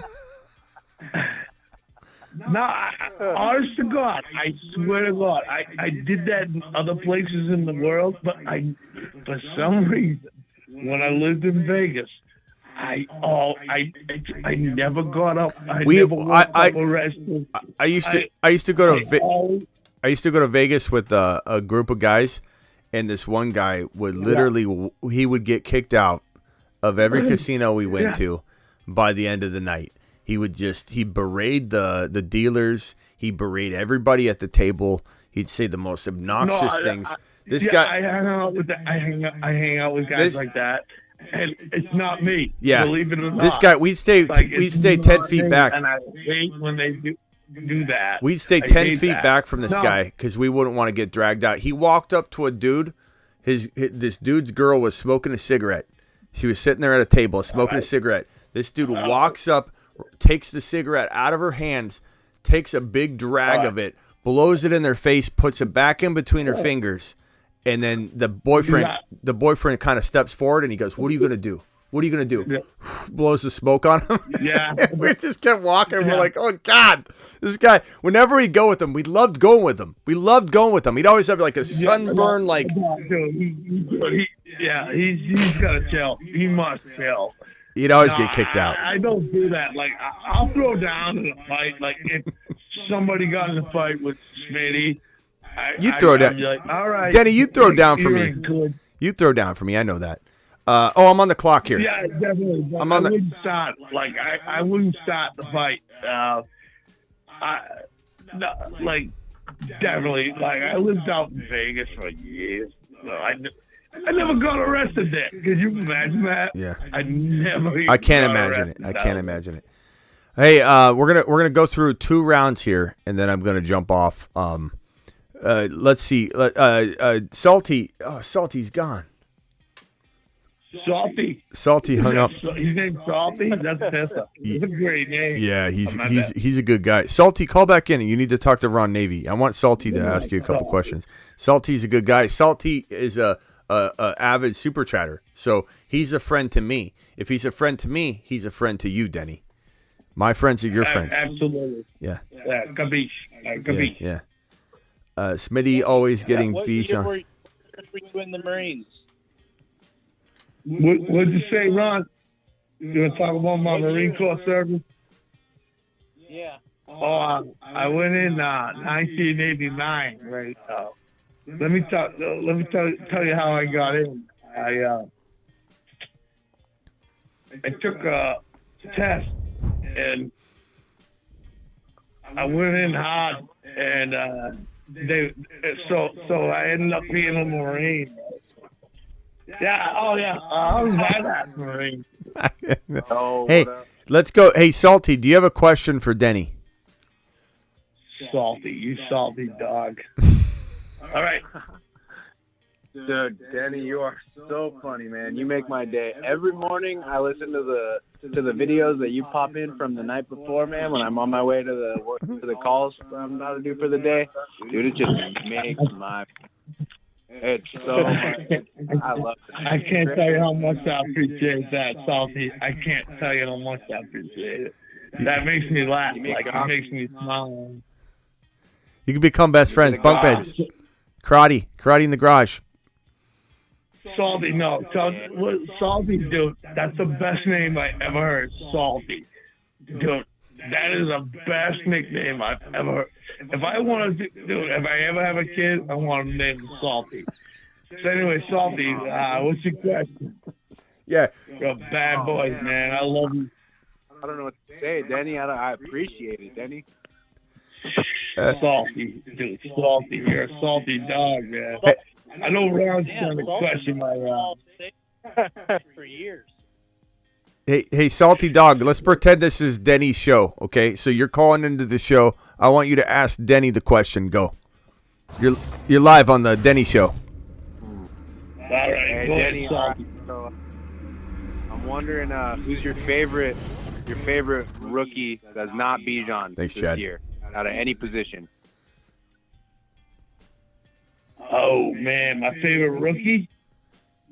No, honest to God, I swear to God, I did that in other places in the world, but for some reason, when I lived in Vegas, I never got up. I used to go to Vegas with a group of guys, and this one guy would literally he would get kicked out of every casino we went to by the end of the night. He berate the dealers. He berate everybody at the table. He'd say the most obnoxious things. I hang out with guys like that, and it's not me. Yeah, believe it or not. This guy, we'd stay 10 feet back. And I hate when they do that. We'd stay 10 feet back from this guy because we wouldn't want to get dragged out. He walked up to a dude. This dude's girl was smoking a cigarette. She was sitting there at a table smoking a cigarette. This dude walks up, takes the cigarette out of her hands, takes a big drag of it, blows it in their face, puts it back in between her fingers, and then the boyfriend kind of steps forward and he goes, "What are you gonna do? What are you gonna do?" Yeah. Blows the smoke on him. Yeah. We just kept walking. Yeah. We're like, "Oh God, this guy!" Whenever we go with him, we loved going with him. He'd always have like a sunburn, like. He's gotta chill. He must chill. He'd always get kicked out. I don't do that. Like, I'll throw down in a fight. Like, if somebody got in a fight with Smitty, you throw down. Like, all right, Denny, you throw down for me. You throw down for me. I know that. I'm on the clock here. Yeah, definitely. I wouldn't start. Like, I wouldn't start the fight. Definitely. Like, I lived out in Vegas for years. So I never got arrested there. Could you imagine that? Yeah. I can't imagine it. I can't imagine it. Hey, we're gonna go through 2 rounds here, and then I'm gonna jump off. Let's see. Salty. Oh, Salty's gone. Salty. Salty hung up. His name's Salty? That's Tessa. It's a great name. Yeah, he's a good guy. Salty, call back in. You need to talk to Ron Navy. I want Salty to ask you a couple questions. Salty's a good guy. Salty is a avid super chatter, so he's a friend to me. If he's a friend to me, he's a friend to you, Denny. My friends are your friends. Absolutely. Yeah. Yeah, capiche. Capiche. Yeah. Smitty always getting beach on. What year were you in the Marines? What'd you say, Ron? You want to talk about my Marine Corps service? Yeah. Oh, I went in 1989. Right. Let me tell you how I got in. I took a test and I went in hard, and so I ended up being a Marine. Yeah. Oh yeah. I was that Marine. Hey, let's go. Hey, Salty, do you have a question for Denny? Salty, you salty dog. All right. Dude, Denny, you are so funny, man. You make my day. Every morning I listen to the videos that you pop in from the night before, man, when I'm on my way to the calls I'm about to do for the day. Dude, it just makes my it's so much. I love it. I can't tell you how much I appreciate that, Salty. I can't tell you how much I appreciate it. That makes me laugh. Like, it makes me smile. You can become best friends. Bunk beds. Karate in the garage. Salty, no. Salty, dude, that's the best name I ever heard. Salty. Dude, that is the best nickname I've ever heard. If I ever have a kid, I want him named Salty. So anyway, Salty, what's your question? Yeah. You're a bad boy, man. I love you. I don't know what to say, Denny. I appreciate it, Denny. Salty, dude. Salty. You're a salty dog, man. I know Ron's trying to question my for years. Hey, Salty Dog, let's pretend this is Denny's show, okay? So you're calling into the show. I want you to ask Denny the question. Go. You're live on the Denny show. All right, hey, Denny. So, I'm wondering who's your favorite rookie that's not Bijan this year out of any position. Oh man, my favorite rookie,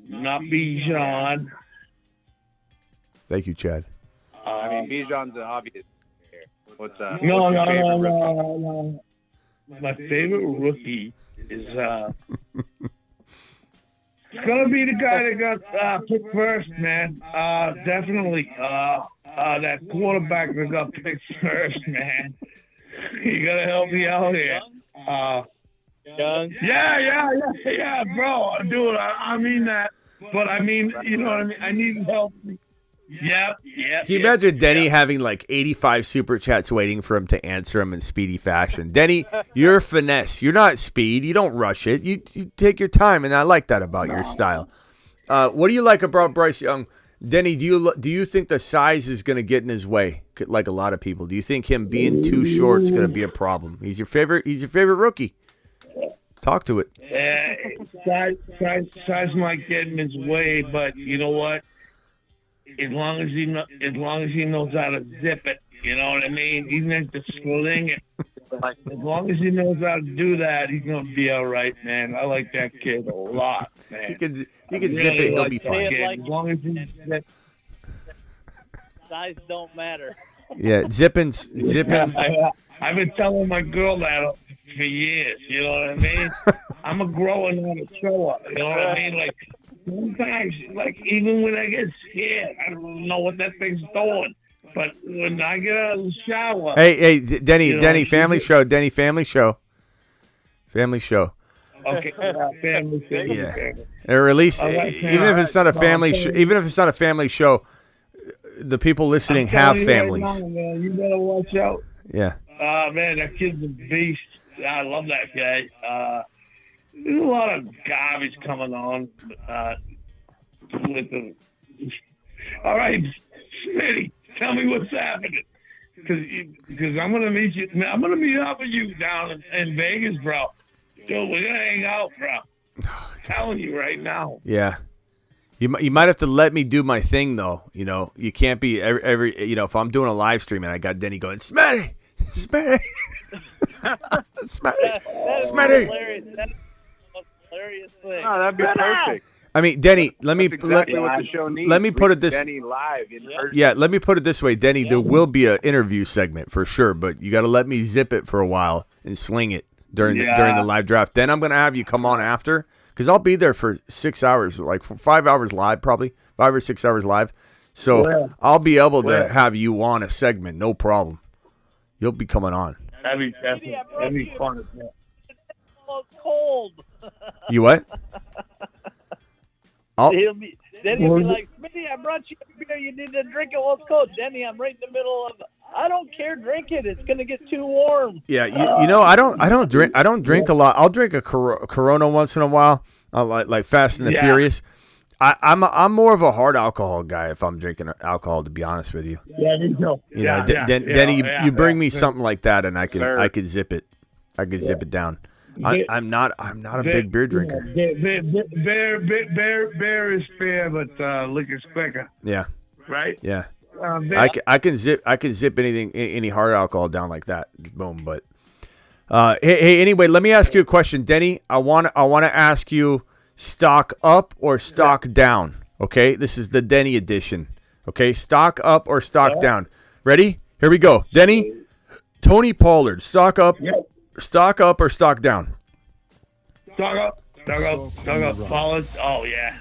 not Bijan. Thank you, Chad. I mean, Bijan's the obvious. What's No. My favorite rookie is it's gonna be the guy that got picked first, man. Definitely. That quarterback that got picked first, man. You gotta help me out here. Young. Yeah, bro. Dude, I mean that. But I mean, you know what I mean? I need help. Yep. Can you imagine Denny having like 85 super chats waiting for him to answer him in speedy fashion? Denny, you're finesse. You're not speed. You don't rush it. You take your time, and I like that about your style. What do you like about Bryce Young? Denny, do you think the size is going to get in his way, like a lot of people? Do you think him being too short is going to be a problem? He's your favorite rookie. Talk to it. Size might get in his way, but you know what? As long as he knows how to zip it, you know what I mean? Even if to sling it, as long as he knows how to do that, he's gonna be all right, man. I like that kid a lot, man. He can zip it, he'll be fine. As long as he size don't matter. Yeah, zipping. I've been telling my girl that for years. You know what I mean? I'm a grower, not a shower. You know what I mean? Like sometimes, like even when I get scared, I don't know what that thing's doing. But when I get out of the shower, hey, Denny, family show. Okay, family show. Yeah, or at least even if it's not a family show, the people listening have families. Right now, man, you better watch out. Yeah. Man, that kid's a beast. I love that guy. There's a lot of garbage coming on with the. All right, Smitty, tell me what's happening. Because I'm gonna meet you. I'm gonna meet up with you down in Vegas, bro. Dude, we're gonna hang out, bro. I'm telling you right now. Yeah. You might have to let me do my thing though. You know, you can't be every if I'm doing a live stream and I got Denny going, Smitty, Smitty, Smitty, Smitty. That's a hilarious thing. Oh, that'd be perfect. I mean, Denny, let me That's exactly what the show needs. let me put it this. Denny live in person. Yeah, let me put it this way, Denny. There will be an interview segment for sure, but you got to let me zip it for a while and sling it during the live draft. Then I'm gonna have you come on after because I'll be there for 6 hours, like for 5 hours live, probably 5 or 6 hours live. So I'll be able to have you on a segment, no problem. You'll be coming on. That'd be fun. It's cold. You what? Then he'll be like, Smitty, I brought you a beer. You need to drink it while it's cold. Denny, I'm right in the middle of. I don't care. Drink it. It's gonna get too warm. Yeah, you know, I don't drink a lot. I'll drink a Corona once in a while, like Fast and the Furious. I'm more of a hard alcohol guy if I'm drinking alcohol, to be honest with you. Yeah, there you go. Denny, you bring me something like that, and I could zip it. I could zip it down. I'm not a big beer drinker. Beer is fair, but liquor's quicker. Yeah. Right. Yeah. I can zip any hard alcohol down like that. Boom. But hey, anyway, let me ask you a question, Denny. I want to ask you, stock up or stock down? Okay, this is the Denny edition. Okay, stock up or stock down? Ready? Here we go, Denny. Tony Pollard, stock up. Stock up or stock down? Stock up. Pollard. Oh yeah.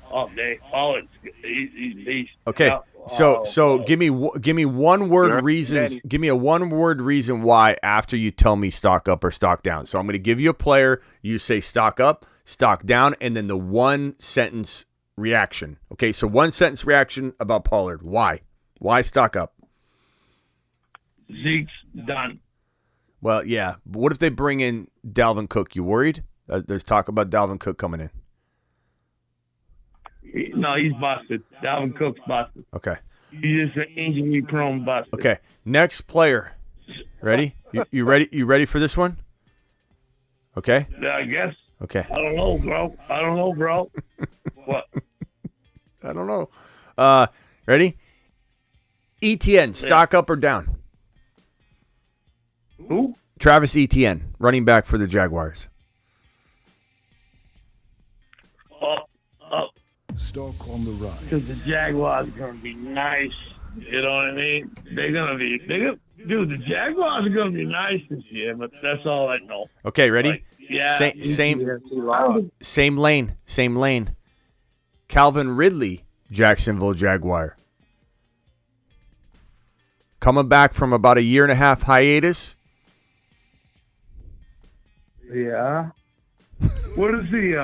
All day. Pollard. He's okay. So give me one word reasons. Give me a one word reason why after you tell me stock up or stock down. So I'm going to give you a player. You say stock up, stock down, and then the one sentence reaction. Okay. So one sentence reaction about Pollard. Why? Why stock up? Zeke's done. Well, yeah. But what if they bring in Dalvin Cook? You worried? There's talk about Dalvin Cook coming in. No, he's busted. Dalvin Cook's busted. Okay. He's just an injury-prone busted. Okay. Next player. Ready? You ready? You ready for this one? Okay. Yeah, I guess. Okay. I don't know, bro. What? I don't know. Ready? ETN, stock up or down? Who? Travis Etienne, running back for the Jaguars. Up. Stock on the rise. Because the Jaguars are going to be nice. You know what I mean? Dude, the Jaguars are going to be nice this year, but that's all I know. Okay, ready? Like, yeah. Same lane. Calvin Ridley, Jacksonville Jaguar. Coming back from about a 1.5 year hiatus. Yeah. What is the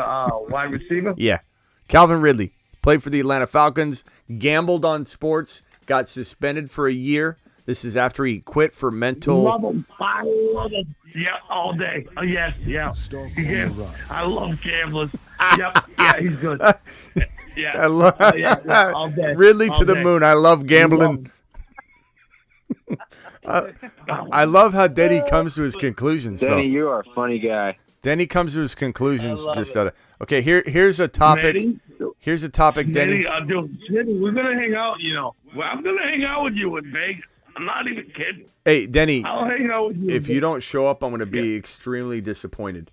wide receiver? Yeah. Calvin Ridley played for the Atlanta Falcons, gambled on sports, got suspended for a year. This is after he quit for mental. Love him. I love him. Yeah, all day. Oh, yes, yeah. I love gamblers. Yep, yeah, he's good. Yeah. I love all day. Ridley all to the day. moon. I love gambling. I love how Denny comes to his conclusions. Denny, you are a funny guy. Denny comes to his conclusions just out of. Okay, here's a topic. Here's a topic, Denny. Denny, we're gonna hang out. You know, I'm gonna hang out with you in Vegas. I'm not even kidding. Hey, Denny. I'll hang out with you. If you don't show up, I'm gonna be extremely disappointed.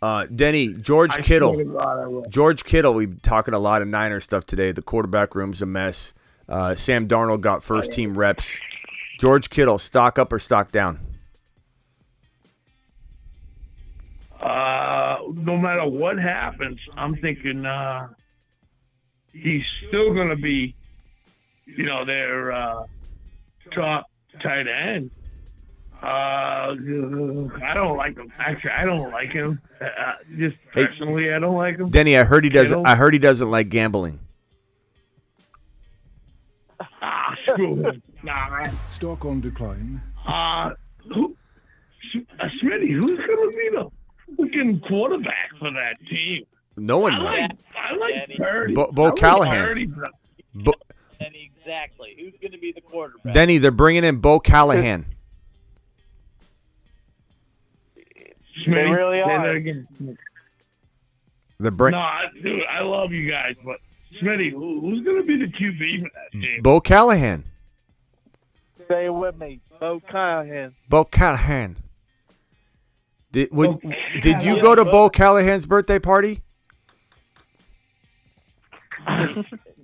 Denny, George Kittle. George Kittle. We've been talking a lot of Niner stuff today. The quarterback room's a mess. Sam Darnold got first team reps. George Kittle, stock up or stock down? No matter what happens, I'm thinking he's still going to be, their top tight end. I don't like him. Actually, I don't like him. Just personally, I don't like him. Denny, I heard he doesn't. I heard he doesn't like gambling. Screw him. Nah. Stock on decline. Smitty, who's going to be the freaking quarterback for that team? No one knows. I like Purdy. Bo Callahan. Exactly. Who's going to be the quarterback? Denny, they're bringing in Bo Callahan. Smitty, they really are. Say that again. No, dude, I love you guys, but Smitty, who's going to be the QB for that team? Bo Callahan. Say it with me. Bo Callahan. Bo Callahan. Did you go to Bo Callahan's birthday party?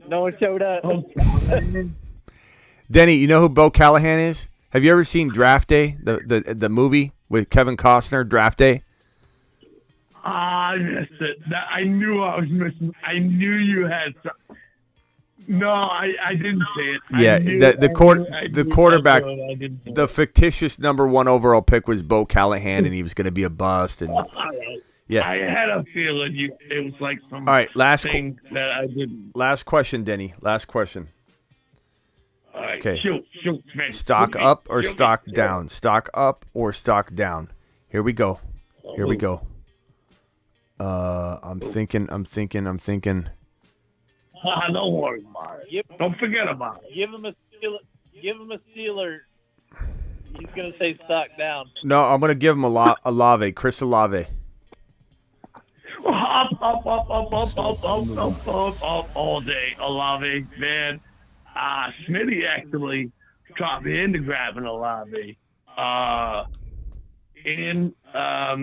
No one showed up. Denny, you know who Bo Callahan is? Have you ever seen Draft Day, the movie with Kevin Costner, Draft Day? I missed it. I knew I was missing. I knew you had some. No, I didn't see it. Yeah, the quarterback, the fictitious number 1 overall pick was Bo Callahan, and he was going to be a bust. And yeah, I had a feeling it was like some. All right, thing that I didn't. Last question, Denny. Last question. All right, okay. Shoot, man. Stock up or stock down? Stock up or stock down? Here we go. Here we go. I'm thinking. Don't worry about it. Don't forget about it. Give him a Steeler. He's gonna say stock down. No, I'm gonna give him Olave, Chris Olave. Up all day, Olave, man. Smitty actually talked me into grabbing Olave in a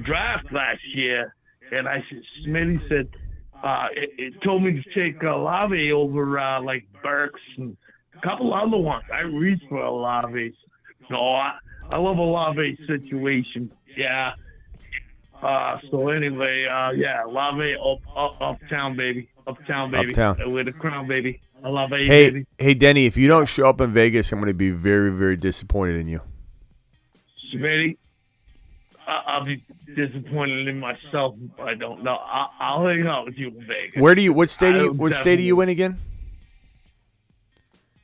draft last year, and I said, Smitty said, it told me to take Olave over like Burks and a couple other ones. I reached for Olave. So I love Olave's situation. Yeah. So anyway, yeah, Olave uptown, baby. Uptown, baby. Uptown. With a crown, baby. Olave, Hey, baby. hey, Denny, if you don't show up in Vegas, I'm going to be very, very disappointed in you. Smitty, I'll be disappointed in myself if I don't know. I'll hang out with you in Vegas. What state are you in again?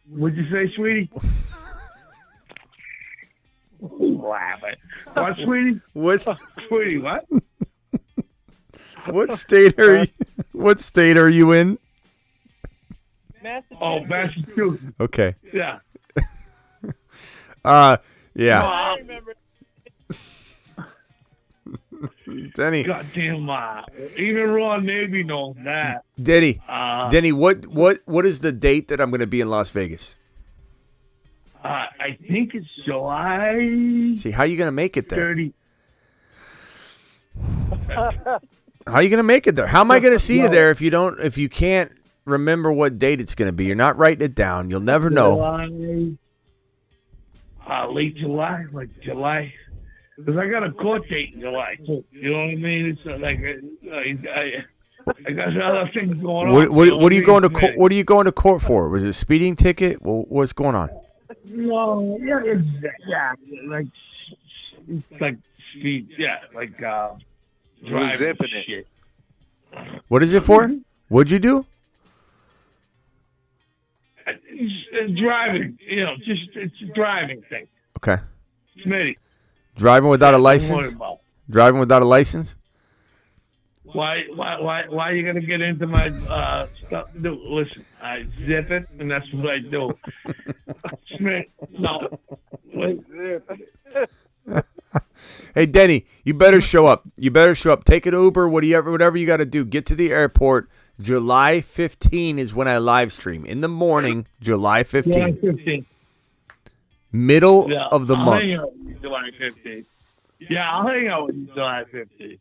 What'd you say, sweetie? Laughing. What, sweetie? What? Sweetie, what? What state are you in? Massachusetts. Oh, Massachusetts. Okay. Yeah. Yeah. No, I remember. Denny. Goddamn, even Ron Navy knows that. Denny, what is the date that I'm going to be in Las Vegas? I think it's July. See, how are you going to make it there? 30. How are you going to make it there? How am I going to see you there if you can't remember what date it's going to be? You're not writing it down. You'll never know. Late July, like July. Because I got a court date in July, too. You know what I mean? It's like I got other things going on. What are you going to court? What are you going to court for? Was it a speeding ticket? Well, what's going on? No, like speed, like driving zipping shit. What is it for? What'd you do? It's driving, it's a driving thing. Okay. Smitty. Driving without a license? Driving without a license? Why are you gonna get into my stuff? Dude, listen, I zip it, and that's what I do. Smith, no. Hey, Denny, you better show up. Take an Uber, whatever you got to do. Get to the airport. July 15 is when I live stream. In the morning, July 15. July 15. Middle of the month. Hang out with you July 15. Yeah, I'll hang out with you July 15.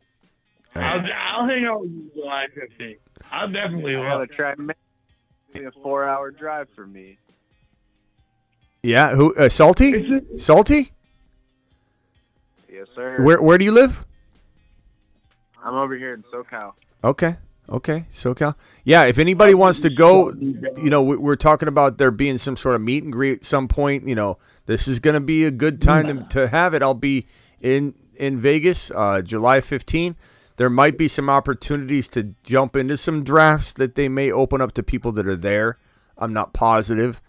I'll hang out with you July 15. I'll definitely I gotta try to make it a 4-hour drive for me. Yeah, who? Salty? Salty? Yes, sir. Where do you live? I'm over here in SoCal. Okay, SoCal. Yeah, if anybody wants to go, we're talking about there being some sort of meet and greet at some point. This is going to be a good time to have it. I'll be in Vegas, July 15. There might be some opportunities to jump into some drafts that they may open up to people that are there. I'm not positive.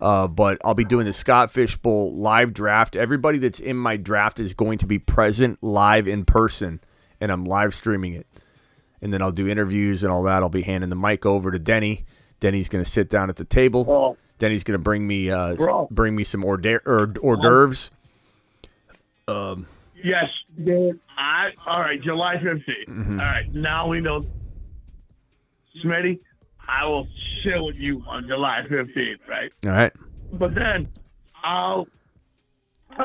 But I'll be doing the Scott Fish Bowl live draft. Everybody that's in my draft is going to be present live in person, and I'm live streaming it. And then I'll do interviews and all that. I'll be handing the mic over to Denny. Denny's going to sit down at the table. Oh. Denny's going to bring me some hors d'oeuvres. Yes, dude. All right, July 15th. Mm-hmm. All right, now we know. Smitty, I will sit with you on July 15th, right? All right. But then I'll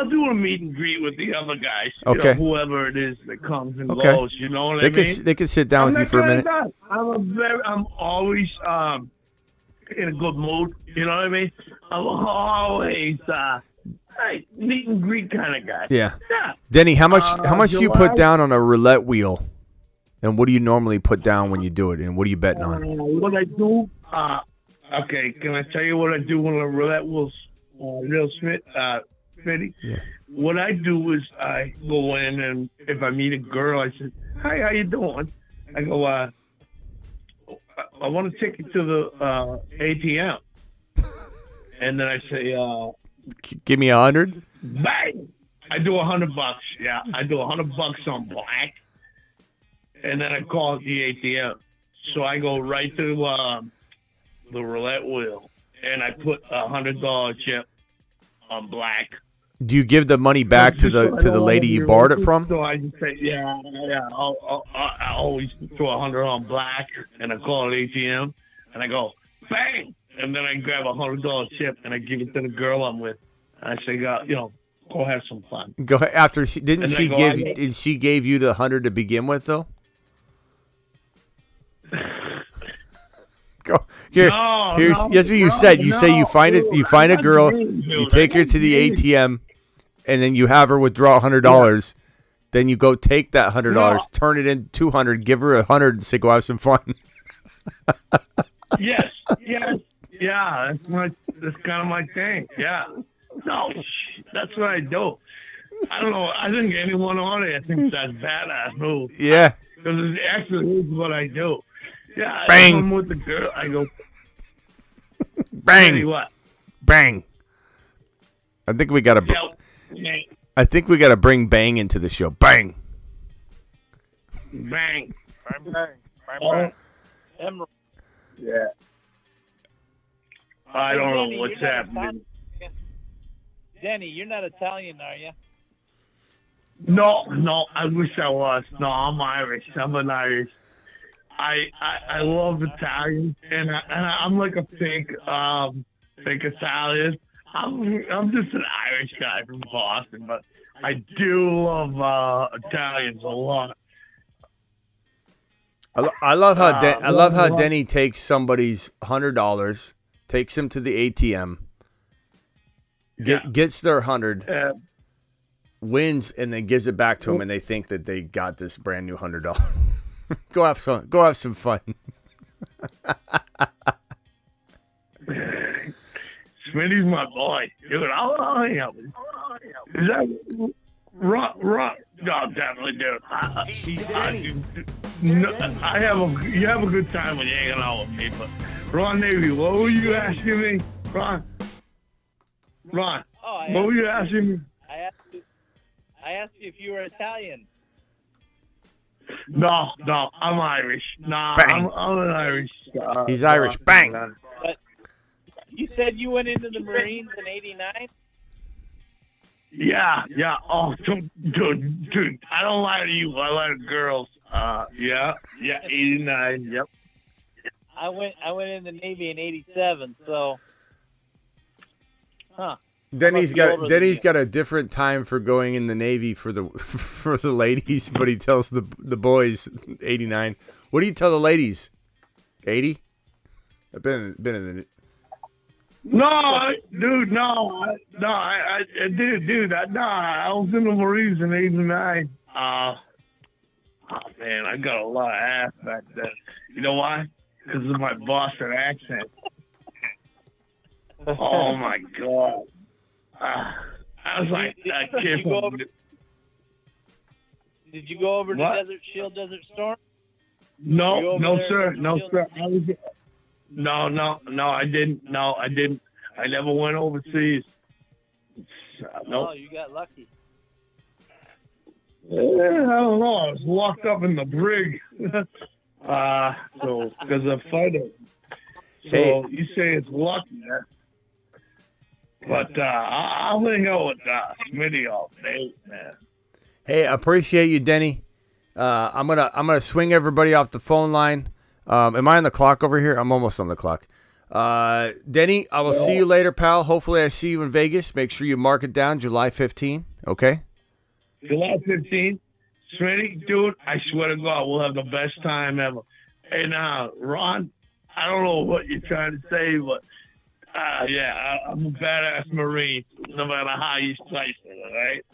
do a meet and greet with the other guys. Okay. Whoever it is that comes and Okay. goes. You know what I mean? They can sit down with you for a minute. I'm always in a good mood. You know what I mean? I'm always meet and greet kind of guy. Yeah. Yeah. Denny, how much do you July? put down on a roulette wheel? And what do you normally put down when you do it? And what are you betting on? What I do? Okay. Can I tell you what I do when the roulette wheel's real Smitty? Yeah. What I do is I go in, and if I meet a girl, I say, "Hi, how you doing?" I go, I want to take you to the ATM. And then I say, Give me 100. bang! I do $100. Yeah, I do $100 on black. And then I call it the ATM. So I go right to the roulette wheel, and I put $100 chip on black. Do you give the money back to the lady you borrowed it from? So I just say, yeah. I always throw $100 on black, and I call it ATM, and I go, bang! And then I grab $100 chip, and I give it to the girl I'm with. And I say, go have some fun. Go after did she give you the 100 to begin with though? Go here. Here's what you said. You say you find a girl, you take her to the ATM, and then you have her withdraw $100. Then you go take that $100, turn it into $200, give her $100, and say go have some fun. Yes, yeah. That's kind of my thing. Yeah. No, that's what I do. I don't know. I think anyone on it thinks that's badass move. Yeah. Because it actually is what I do. Yeah. Bang. I'm with the girl. I go. Bang. What? Bang. I think we gotta. I think we gotta bring bang into the show. Bang. Bang. Bang. Emerald. Yeah. I don't know what's happening. Denny, you're not Italian, are you? No, I wish I was. No, I'm Irish. I'm an Irish. I love Italian, and I'm like a fake Italian. I'm just an Irish guy from Boston, but I do love Italians a lot. I love how Denny takes somebody's $100, takes him to the ATM, gets their 100, wins, and then gives it back to him, and they think that they got this brand new $100. Go have some fun. Smitty's my boy, dude. I'll hang out with you. Is that Ron? No, definitely, dude. You have a good time when you're hanging out with me, but Ron Navy, what were you asking me, Ron? What were you asking me? I asked you if you were Italian. No, I'm Irish. I'm an Irish. He's Irish. Bang. But you said you went into the Marines in '89. Yeah. Oh, dude, I don't lie to you. I lie to girls. Yeah, 89. Yep. I went in the Navy in '87. So, Denny's got a different time for going in the Navy for the ladies, but he tells the boys 89. What do you tell the ladies? 80? I've been in the. No, dude, no, I was in the Marines in '89. Oh man, I got a lot of ass back then. You know why? Because of my Boston accent. Oh my god. I was like that kid. Did you go over to Desert Shield, Desert Storm? No, sir. No, I didn't. I never went overseas. No, you got lucky. I don't know. I was locked up in the brig. So because of fighting. So you say it's lucky, but I'll hang out with Smitty all day, man. Hey, I appreciate you, Denny. I'm gonna swing everybody off the phone line. Am I on the clock over here? I'm almost on the clock. Denny, I will see you later, pal. Hopefully I see you in Vegas. Make sure you mark it down, July 15. Okay? July 15th. Smitty, dude, I swear to God, we'll have the best time ever. And Ron, I don't know what you're trying to say, but I'm a badass Marine, no matter how you slice it, all right?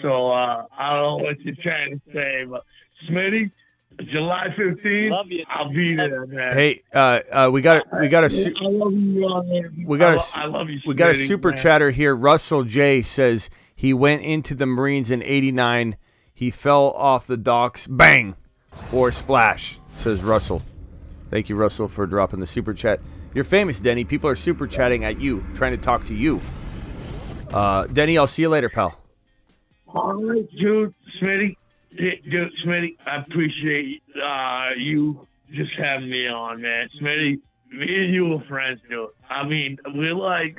So I don't know what you're trying to say, but Smitty, July 15th, I'll be there, man. Hey, we got a super chatter here. Russell J says he went into the Marines in '89. He fell off the docks, bang, or splash. Says Russell. Thank you, Russell, for dropping the super chat. You're famous, Denny. People are super chatting at you, trying to talk to you. Denny, I'll see you later, pal. All right, dude, Smitty. Dude, Smitty, I appreciate you just having me on, man. Smitty, me and you are friends, dude. I mean, we're like,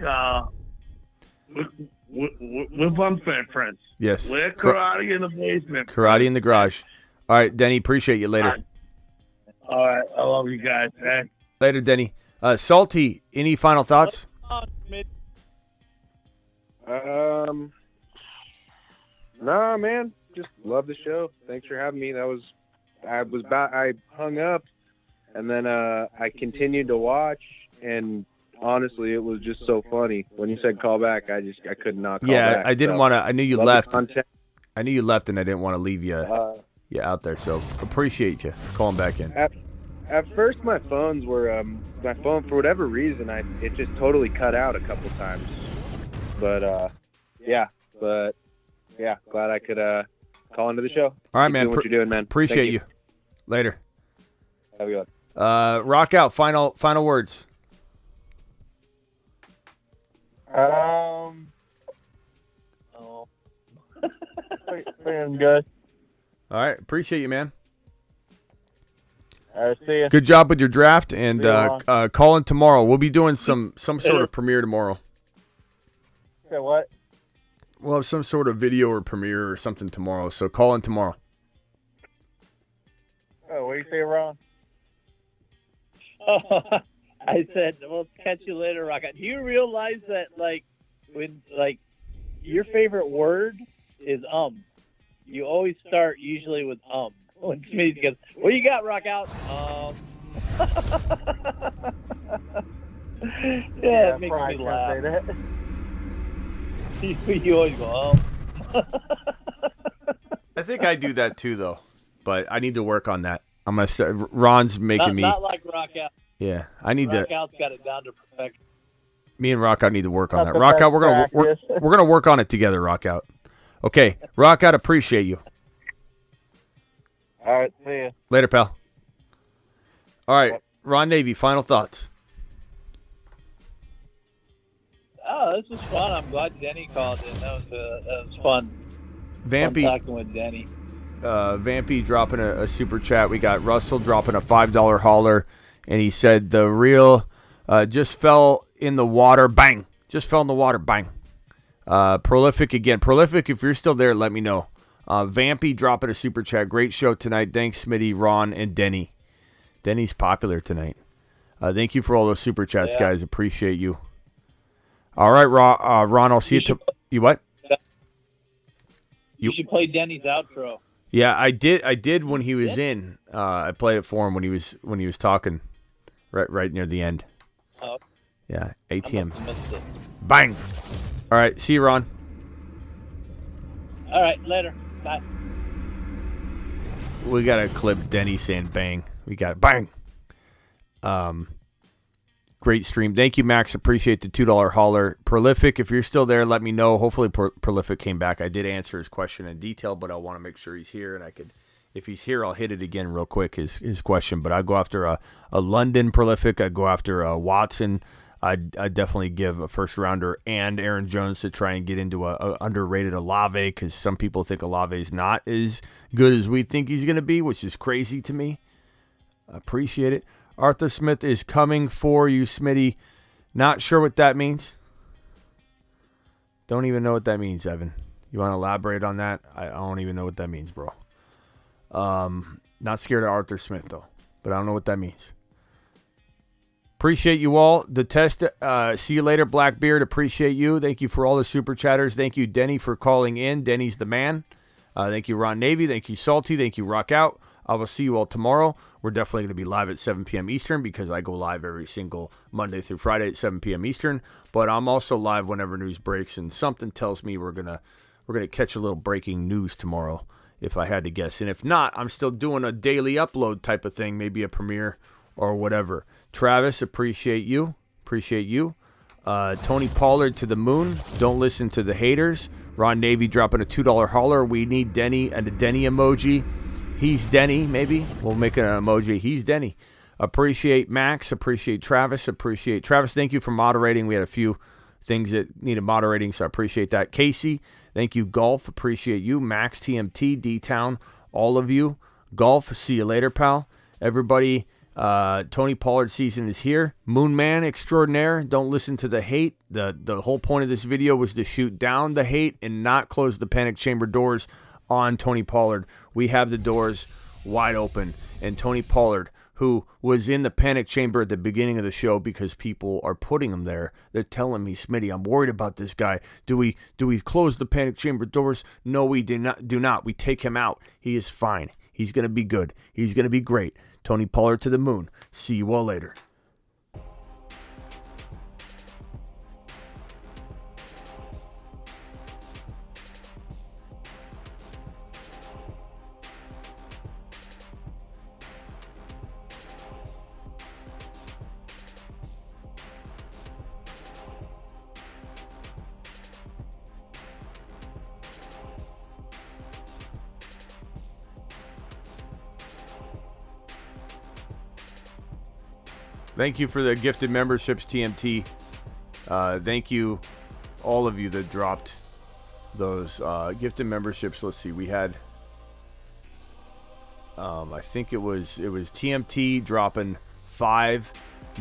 we're bunk friends. Yes. We're karate in the basement. Karate in the garage. All right, Denny, appreciate you later. All right, I love you guys, man. Later, Denny. Salty, any final thoughts? Nah, man. Just love the show. Thanks for having me. I hung up, and then I continued to watch, and honestly, it was just so funny. When you said call back, I could not call back. I didn't want to. I knew you left. I knew you left, and I didn't want to leave you out there. So appreciate you calling back in. At first, my phone for whatever reason, it just totally cut out a couple times. But glad I could call into the show. All right, man. Doing what you're doing, man. Appreciate you. Later. Have a good one. Rock out. Final words. Feeling good. All right. Appreciate you, man. All right, see ya. Good job with your draft, and call in tomorrow. We'll be doing some sort of premiere tomorrow. Okay, what? We'll have some sort of video or premiere or something tomorrow, so call in tomorrow. Oh, what do you say, Ron? Oh, I said, we'll catch you later, Rocket. Do you realize that, when your favorite word is you always start usually with When Smitty goes, what do you got, Rock Out? Yeah, it makes me laugh. You always go, I think I do that too, though, but I need to work on that. I'm gonna start. Ron's making me. Not like Rock Out. Yeah, I need to. Rock Out's got it down to perfection. Me and Rock Out need to work on that. Rock Out, we're gonna work on it together. Rock Out. Okay, Rock Out. Appreciate you. All right, see ya. Later, pal. All right, Ron Navy, final thoughts. Oh, this was fun. I'm glad Denny called in. That was fun. Vampy. Fun talking with Denny. Vampy dropping a super chat. We got Russell dropping a $5 hauler, and he said the reel just fell in the water. Bang. Just fell in the water. Bang. Prolific again. Prolific, if you're still there, let me know. Vampy dropping a super chat. Great show tonight. Thanks, Smitty, Ron, and Denny. Denny's popular tonight. Thank you for all those super chats, guys. Appreciate you. All right, Ron, I'll see you. You what? You should play Denny's outro. Yeah, I did when he was in. I played it for him when he was talking, right near the end. Oh. Yeah, ATM. Bang. All right, see you, Ron. All right, later. Bye. We got a clip Denny saying bang. We got bang. Great stream. Thank you, Max. Appreciate the $2 hauler. Prolific, if you're still there, let me know. Hopefully Prolific came back. I did answer his question in detail, but I want to make sure he's here, and I could, if he's here, I'll hit it again real quick, his question. But I'd go after a London Prolific. I'd go after a Watson. I'd definitely give a first rounder and Aaron Jones to try and get into a underrated Olave, because some people think Olave is not as good as we think he's going to be, which is crazy to me. Appreciate it. Arthur Smith is coming for you, Smitty. Not sure what that means. Don't even know what that means, Evan. You want to elaborate on that? I don't even know what that means, bro. Not scared of Arthur Smith, though. But I don't know what that means. Appreciate you all. The test. See you later, Blackbeard. Appreciate you. Thank you for all the super chatters. Thank you, Denny, for calling in. Denny's the man. Thank you, Ron Navy. Thank you, Salty. Thank you, Rock Out. I will see you all tomorrow. We're definitely going to be live at 7 p.m. Eastern because I go live every single Monday through Friday at 7 p.m. Eastern. But I'm also live whenever news breaks, and something tells me we're gonna catch a little breaking news tomorrow, if I had to guess. And if not, I'm still doing a daily upload type of thing, maybe a premiere or whatever. Travis, appreciate you. Appreciate you. Tony Pollard to the moon. Don't listen to the haters. Ron Navy dropping a $2 holler. We need Denny and a Denny emoji. He's Denny, maybe. We'll make an emoji. He's Denny. Appreciate Max. Appreciate Travis. Appreciate Travis. Thank you for moderating. We had a few things that needed moderating, so I appreciate that. Casey, thank you. Golf, appreciate you. Max, TMT, D-Town, all of you. Golf, see you later, pal. Everybody, Tony Pollard season is here. Moon Man extraordinaire. Don't listen to the hate. The whole point of this video was to shoot down the hate and not close the panic chamber doors on Tony Pollard. We have the doors wide open, and Tony Pollard, who was in the panic chamber at the beginning of the show because people are putting him there. They're telling me, Smitty, I'm worried about this guy. Do we close the panic chamber doors? No, we do not. We take him out. He is fine. He's going to be good. He's going to be great. Tony Pollard to the moon. See you all later. Thank you for the gifted memberships, TMT. Thank you, all of you that dropped those gifted memberships. Let's see, we had, I think it was TMT dropping 5,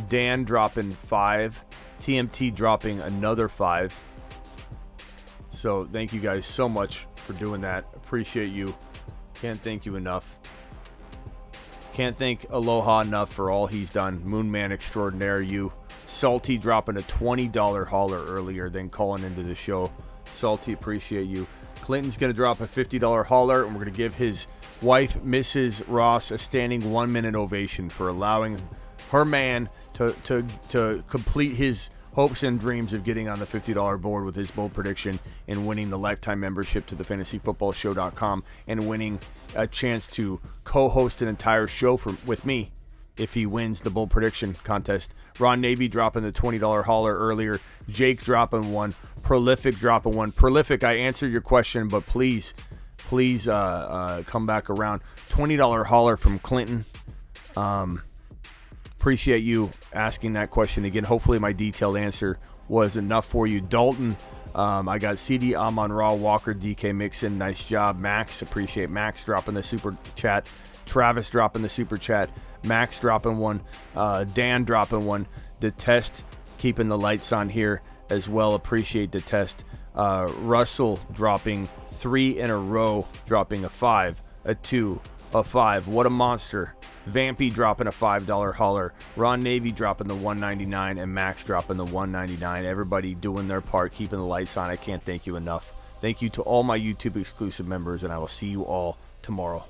Dan dropping 5, TMT dropping another 5. So thank you guys so much for doing that. Appreciate you. Can't thank you enough. Can't thank Aloha enough for all he's done. Moon Man extraordinaire, you. Salty dropping a $20 hauler earlier, then calling into the show. Salty, appreciate you. Clinton's going to drop a $50 hauler, and we're going to give his wife, Mrs. Ross, a standing 1-minute ovation for allowing her man to complete his hopes and dreams of getting on the $50 board with his bold prediction and winning the lifetime membership to the fantasyfootballshow.com and winning a chance to co-host an entire show with me if he wins the bold prediction contest. Ron Navy dropping the $20 hauler earlier. Jake dropping one. Prolific dropping one. Prolific, I answered your question, but please come back around. $20 hauler from Clinton. Appreciate you asking that question again. Hopefully my detailed answer was enough for you. Dalton, I got CD, Amon Ra, Walker, DK Mixon. Nice job. Max, appreciate Max dropping the super chat. Travis dropping the super chat. Max dropping one. Dan dropping one. The test keeping the lights on here as well. Appreciate the test. Russell dropping 3 in a row, dropping a 5, a 2, a 5. What a monster. Vampy dropping a $5 hauler, Ron Navy dropping the $1.99, and Max dropping the $1.99. Everybody doing their part, keeping the lights on. I can't thank you enough. Thank you to all my YouTube exclusive members, and I will see you all tomorrow.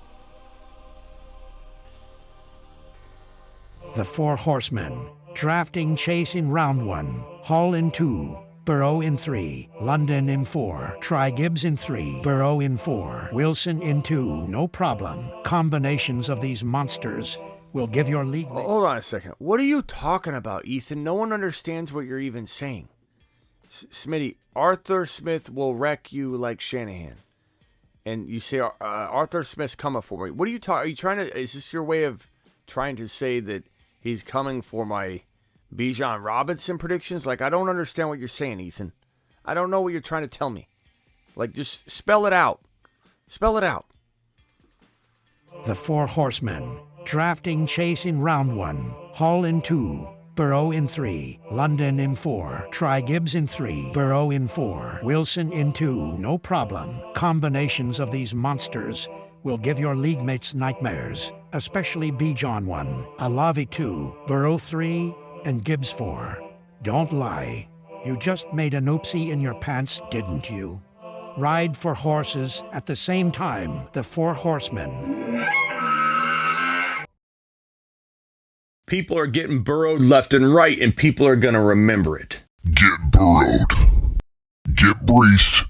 The Four Horsemen. Drafting Chase in round 1. Hall in 2. Burrow in 3, London in 4, Try Gibbs in 3, Burrow in 4, Wilson in 2, no problem. Combinations of these monsters will give your league... Hold on a second. What are you talking about, Ethan? No one understands what you're even saying. Smitty, Arthur Smith will wreck you like Shanahan. And you say, Arthur Smith's coming for me. What are you talking... Are you trying to... Is this your way of trying to say that he's coming for my... Bijan Robinson predictions? Like, I don't understand what you're saying, Ethan. I don't know what you're trying to tell me. Like, just spell it out. Spell it out. The Four Horsemen. Drafting Chase in round 1. Hall in 2. Burrow in 3. London in 4. Try Gibbs in 3. Burrow in 4. Wilson in 2. No problem. Combinations of these monsters will give your league mates nightmares. Especially Bijan 1. Alavi 2. Burrow 3. and Gibbs 4. Don't lie. You just made an oopsie in your pants, didn't you? Ride for horses at the same time, the Four Horsemen. People are getting burrowed left and right, and people are going to remember it. Get burrowed. Get breached.